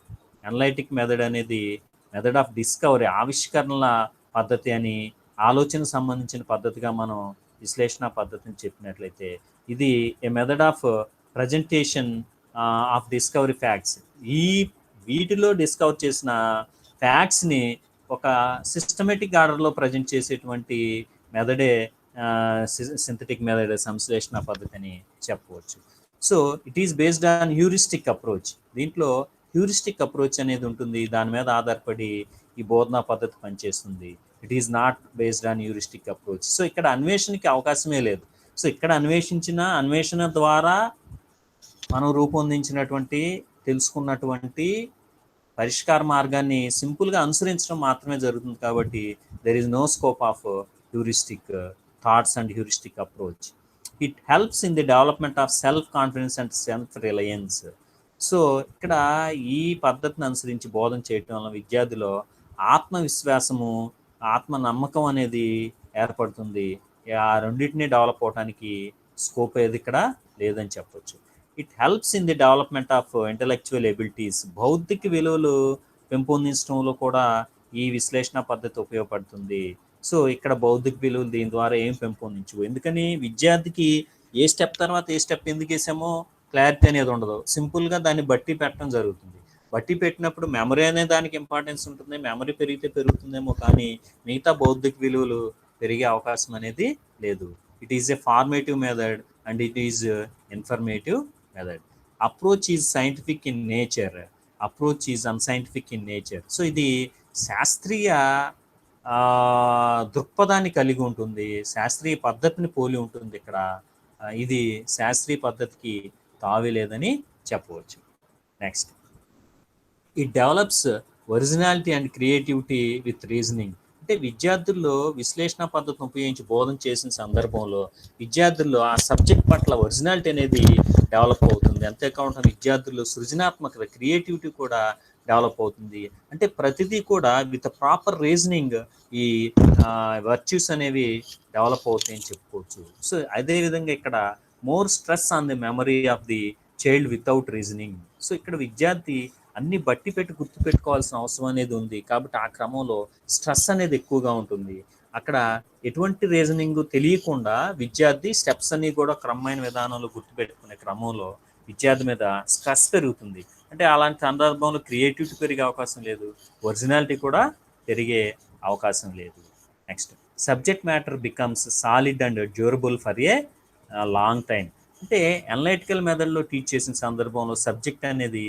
Analytic method అనేది మెథడ్ ఆఫ్ డిస్కవరీ, ఆవిష్కరణల పద్ధతి అని, ఆలోచన సంబంధించిన పద్ధతిగా మనం విశ్లేషణ పద్ధతిని చెప్పినట్లయితే ఇది a method of presentation of discovery facts. వీటిలో డిస్కవర్ చేసిన ఫ్యాక్ట్స్ని ఒక సిస్టమేటిక్ ఆర్డర్లో ప్రజెంట్ చేసేటువంటి మెథడే సింథటిక్ మెథడ్, సంశ్లేషణ పద్ధతి అని చెప్పవచ్చు. So it is based on heuristic approach. దీంట్లో హ్యూరిస్టిక్ అప్రోచ్ అనేది ఉంటుంది, దాని మీద ఆధారపడి ఈ బోధనా పద్ధతి పనిచేస్తుంది. It is not based on heuristic approach. So ఇక్కడ అన్వేషణకి అవకాశమే లేదు. సో ఇక్కడ అన్వేషణ ద్వారా మనం రూపొందించినటువంటి తెలుసుకున్నటువంటి పరిష్కార మార్గాన్ని సింపుల్గా అనుసరించడం మాత్రమే జరుగుతుంది. కాబట్టి there is no scope of heuristic thoughts and heuristic approach. It helps in the development of self confidence and self reliance. So ఇక్కడ ఈ పద్ధతిని అనుసరించి బోధన చేయటం వల్ల విద్యార్థిలో ఆత్మవిశ్వాసము, ఆత్మ నమ్మకం అనేది ఏర్పడుతుంది. ఆ రెండింటినీ డెవలప్ అవడానికి స్కోప్ ఏది ఇక్కడ లేదని చెప్పొచ్చు. It helps in the development of intellectual abilities. బౌద్ధిక విలువలు పెంపొందించడంలో కూడా ఈ విశ్లేషణ పద్ధతి ఉపయోగపడుతుంది. సో ఇక్కడ బౌద్ధిక విలువలు దీని ద్వారా ఏం పెంపొందించవు. ఎందుకని విద్యార్థికి ఏ స్టెప్ తర్వాత ఏ స్టెప్ ఎందుకు వేసామో క్లారిటీ అనేది ఉండదు. సింపుల్గా దాన్ని బట్టి పెట్టడం జరుగుతుంది. బట్టి పెట్టినప్పుడు మెమరీ అనే దానికి ఇంపార్టెన్స్ ఉంటుంది. మెమరీ పెరిగితే పెరుగుతుందేమో, కానీ మిగతా బౌద్ధిక విలువలు పెరిగే అవకాశం అనేది లేదు. It is a formative method and it is informative method. Approach is scientific in nature, approach is unscientific in nature. So ఇది శాస్త్రీయ దృక్పథాన్ని కలిగి ఉంటుంది, శాస్త్రీయ పద్ధతిని పోలి ఉంటుంది. ఇక్కడ ఇది శాస్త్రీయ పద్ధతికి తావి లేదని చెప్పవచ్చు. Next, it develops originality and creativity with reasoning. అంటే విద్యార్థుల్లో విశ్లేషణ పద్ధతిని ఉపయోగించి బోధన చేసిన సందర్భంలో విద్యార్థుల్లో ఆ సబ్జెక్ట్ పట్ల ఒరిజినాలిటీ అనేది డెవలప్ అవుతుంది. అంతేకాకుండా విద్యార్థుల్లో సృజనాత్మకత, క్రియేటివిటీ కూడా డెవలప్ అవుతుంది. అంటే ప్రతిదీ కూడా విత్ ప్రాపర్ రీజనింగ్ ఈ వర్చ్యూస్ అనేవి డెవలప్ అవుతాయని చెప్పుకోవచ్చు. సో అదేవిధంగా ఇక్కడ more stress on the memory of the child without reasoning. So ఇక్కడ విద్యార్థి అన్ని బట్టి పెట్టి గుర్తు పెట్టుకోవాల్సిన అవసరం అనేది ఉంది. కాబట్టి ఆ క్రమంలో స్ట్రెస్ అనేది ఎక్కువగా ఉంటుంది. అక్కడ ఎటువంటి రీజనింగ్ తెలియకుండా విద్యార్థి స్టెప్స్ అన్ని కూడా క్రమమైన విధానంలో గుర్తుపెట్టుకునే క్రమంలో విద్యార్థి మీద స్ట్రెస్ పెరుగుతుంది. అంటే అలాంటి సందర్భంలో క్రియేటివిటీ పెరిగే అవకాశం లేదు, ఒరిజినాలిటీ కూడా పెరిగే అవకాశం లేదు. Next, subject matter becomes solid and durable for a long time. అంటే అనలైటికల్ మెథడ్లో టీచ్ చేసిన సందర్భంలో సబ్జెక్ట్ అనేది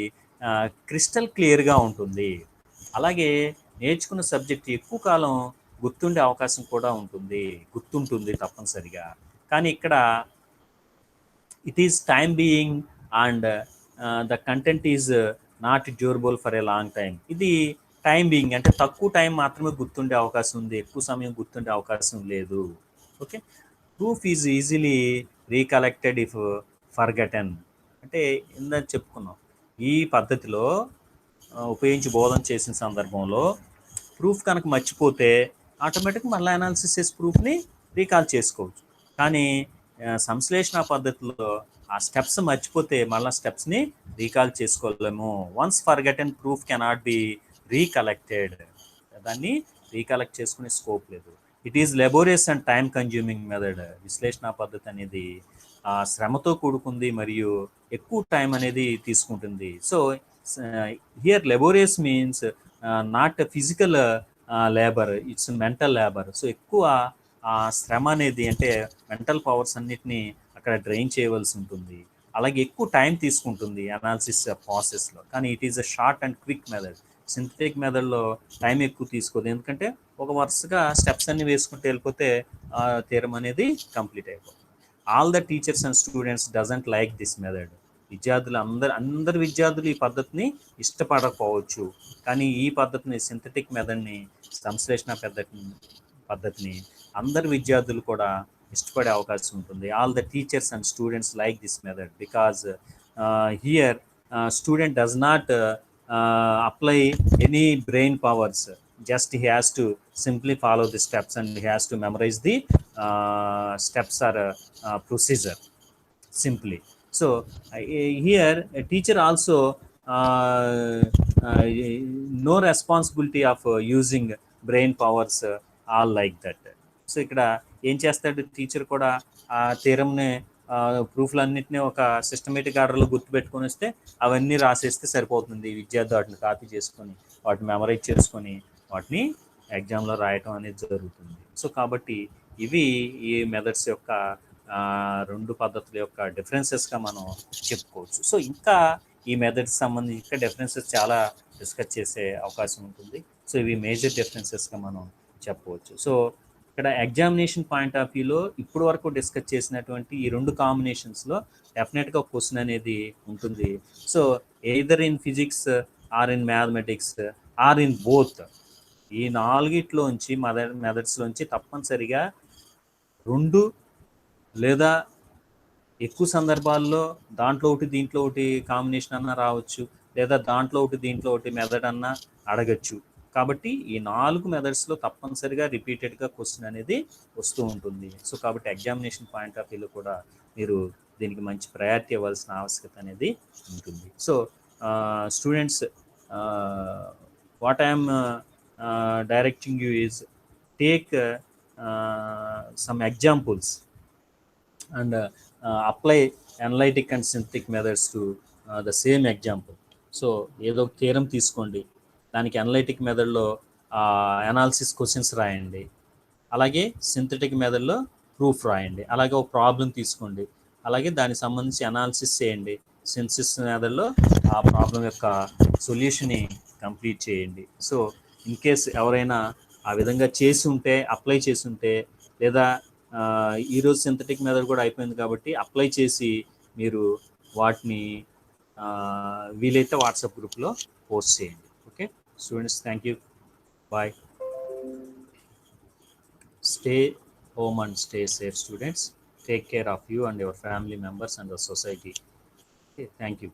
క్రిస్టల్ క్లియర్గా ఉంటుంది. అలాగే నేర్చుకున్న సబ్జెక్ట్ ఎక్కువ కాలం గుర్తుండే అవకాశం కూడా గుర్తుంటుంది తప్పనిసరిగా. కానీ ఇక్కడ it is time being and the content is not durable for a long time. ఇది టైం బీయింగ్ అంటే తక్కువ టైం మాత్రమే గుర్తుండే అవకాశం ఉంది, ఎక్కువ సమయం గుర్తుండే అవకాశం లేదు. Okay, proof is easily recollected if forgotten. అంటే ఇందాక చెప్పుకున్నాం, ఈ పద్ధతిలో ఉపయోగించి బోధన చేసిన సందర్భంలో ప్రూఫ్ కనుక మర్చిపోతే ఆటోమేటిక్గా మళ్ళీ అనాలిసిస్ చేసి ప్రూఫ్ని రీకాల్ చేసుకోవచ్చు. కానీ సంశ్లేషణ పద్ధతిలో ఆ స్టెప్స్ మర్చిపోతే మళ్ళీ స్టెప్స్ని రీకాల్ చేసుకోలేము. Once forgotten proof cannot be recollected. దాన్ని రీకలెక్ట్ చేసుకునే స్కోప్ లేదు. It is laborious and time consuming method. విశ్లేషణ పద్ధతి అనేది శ్రమతో కూడుకుంది మరియు ఎక్కువ టైం అనేది తీసుకుంటుంది. So here లెబోరియస్ means not physical labour, it's mental labour. So ఎక్కువ శ్రమ అనేది అంటే మెంటల్ పవర్స్ అన్నిటినీ అక్కడ డ్రైన్ చేయవలసి ఉంటుంది. అలాగే ఎక్కువ టైం తీసుకుంటుంది అనాలిసిస్ ప్రాసెస్లో. కానీ it is a short and quick method. Synthetic మెథడ్లో టైం ఎక్కువ తీసుకోదు, ఎందుకంటే ఒక వరుసగా స్టెప్స్ అన్ని వేసుకుంటూ వెళ్ళిపోతే థియరం అనేది కంప్లీట్ అయిపోతుంది. All the teachers and students doesn't like this method. విద్యార్థులు అందరు విద్యార్థులు ఈ పద్ధతిని ఇష్టపడకపోవచ్చు. కానీ ఈ పద్ధతిని, సింథటిక్ మెథడ్ని, సంశ్లేషణ పద్ధతిని అందరు విద్యార్థులు కూడా ఇష్టపడే అవకాశం ఉంటుంది. All the teachers and students like this method because here student does not apply any brain powers, just he has to simply follow the steps and he has to memorize the steps or procedure simply. So here a teacher also no responsibility of using brain powers all like that. So ఇక్కడ ఏం చేస్తాడు టీచర్ కూడా ఆ థియరంని ప్రూఫ్లన్నింటినీ ఒక సిస్టమేటిక్ ఆర్డర్లో గుర్తుపెట్టుకొని వస్తే అవన్నీ రాసేస్తే సరిపోతుంది. విద్యార్థి వాటిని కాపీ చేసుకొని వాటిని మెమరైజ్ చేసుకొని వాటిని ఎగ్జామ్లో రాయటం అనేది జరుగుతుంది. సో కాబట్టి ఇవి ఈ మెథడ్స్ యొక్క రెండు పద్ధతుల యొక్క డిఫరెన్సెస్గా మనం చెప్పుకోవచ్చు. సో ఇంకా ఈ మెథడ్స్ సంబంధించి ఇంకా డిఫరెన్సెస్ చాలా డిస్కస్ చేసే అవకాశం ఉంటుంది. సో ఇవి మేజర్ డిఫరెన్సెస్గా మనం చెప్పవచ్చు. సో ఇక్కడ ఎగ్జామినేషన్ పాయింట్ ఆఫ్ వ్యూలో ఇప్పుడు వరకు డిస్కస్ చేసినటువంటి ఈ రెండు కాంబినేషన్స్లో డెఫినెట్గా క్వశ్చన్ అనేది ఉంటుంది. So either in physics or in mathematics are in both, ఈ నాలుగిట్లోంచి మెథడ్స్లోంచి తప్పనిసరిగా రెండు లేదా ఎక్కువ సందర్భాల్లో దాంట్లో ఒకటి దీంట్లో ఒకటి కాంబినేషన్ అన్నా రావచ్చు, లేదా దాంట్లో ఒకటి దీంట్లో ఒకటి మెథడ్ అన్నా అడగచ్చు. కాబట్టి ఈ 4 మెథడ్స్లో తప్పనిసరిగా రిపీటెడ్గా క్వశ్చన్ అనేది వస్తూ ఉంటుంది. సో కాబట్టి ఎగ్జామినేషన్ పాయింట్ ఆఫ్ వ్యూలో కూడా మీరు దీనికి మంచి ప్రయారిటీ ఇవ్వాల్సిన ఆవశ్యకత అనేది ఉంటుంది. So students, what I'm directing you is take some examples and apply analytic and synthetic methods to the same example. So ఏదో ఒక థియరం తీసుకోండి, దానికి అనలైటిక్ మెథడ్లో అనాలిసిస్ క్వశ్చన్స్ రాయండి, అలాగే సింథటిక్ మెథడ్లో ప్రూఫ్ రాయండి. అలాగే ఒక ప్రాబ్లం తీసుకోండి, అలాగే దానికి సంబంధించి అనాలిసిస్ చేయండి, సింథసిస్ మెథడ్లో ఆ ప్రాబ్లం యొక్క సొల్యూషన్ని కంప్లీట్ చేయండి. సో ఇన్ కేస్ ఎవరైనా ఆ విధంగా చేసి ఉంటే, అప్లై చేసి ఉంటే, లేదా ఈరోజు సింథటిక్ మెథడ్ కూడా అయిపోయింది కాబట్టి అప్లై చేసి మీరు వాటిని వీలైతే వాట్సాప్ గ్రూప్లో పోస్ట్ చేయండి. Okay students, thank you, bye. Stay home and stay safe, students. Take care of you and your family members and the society. Okay, thank you.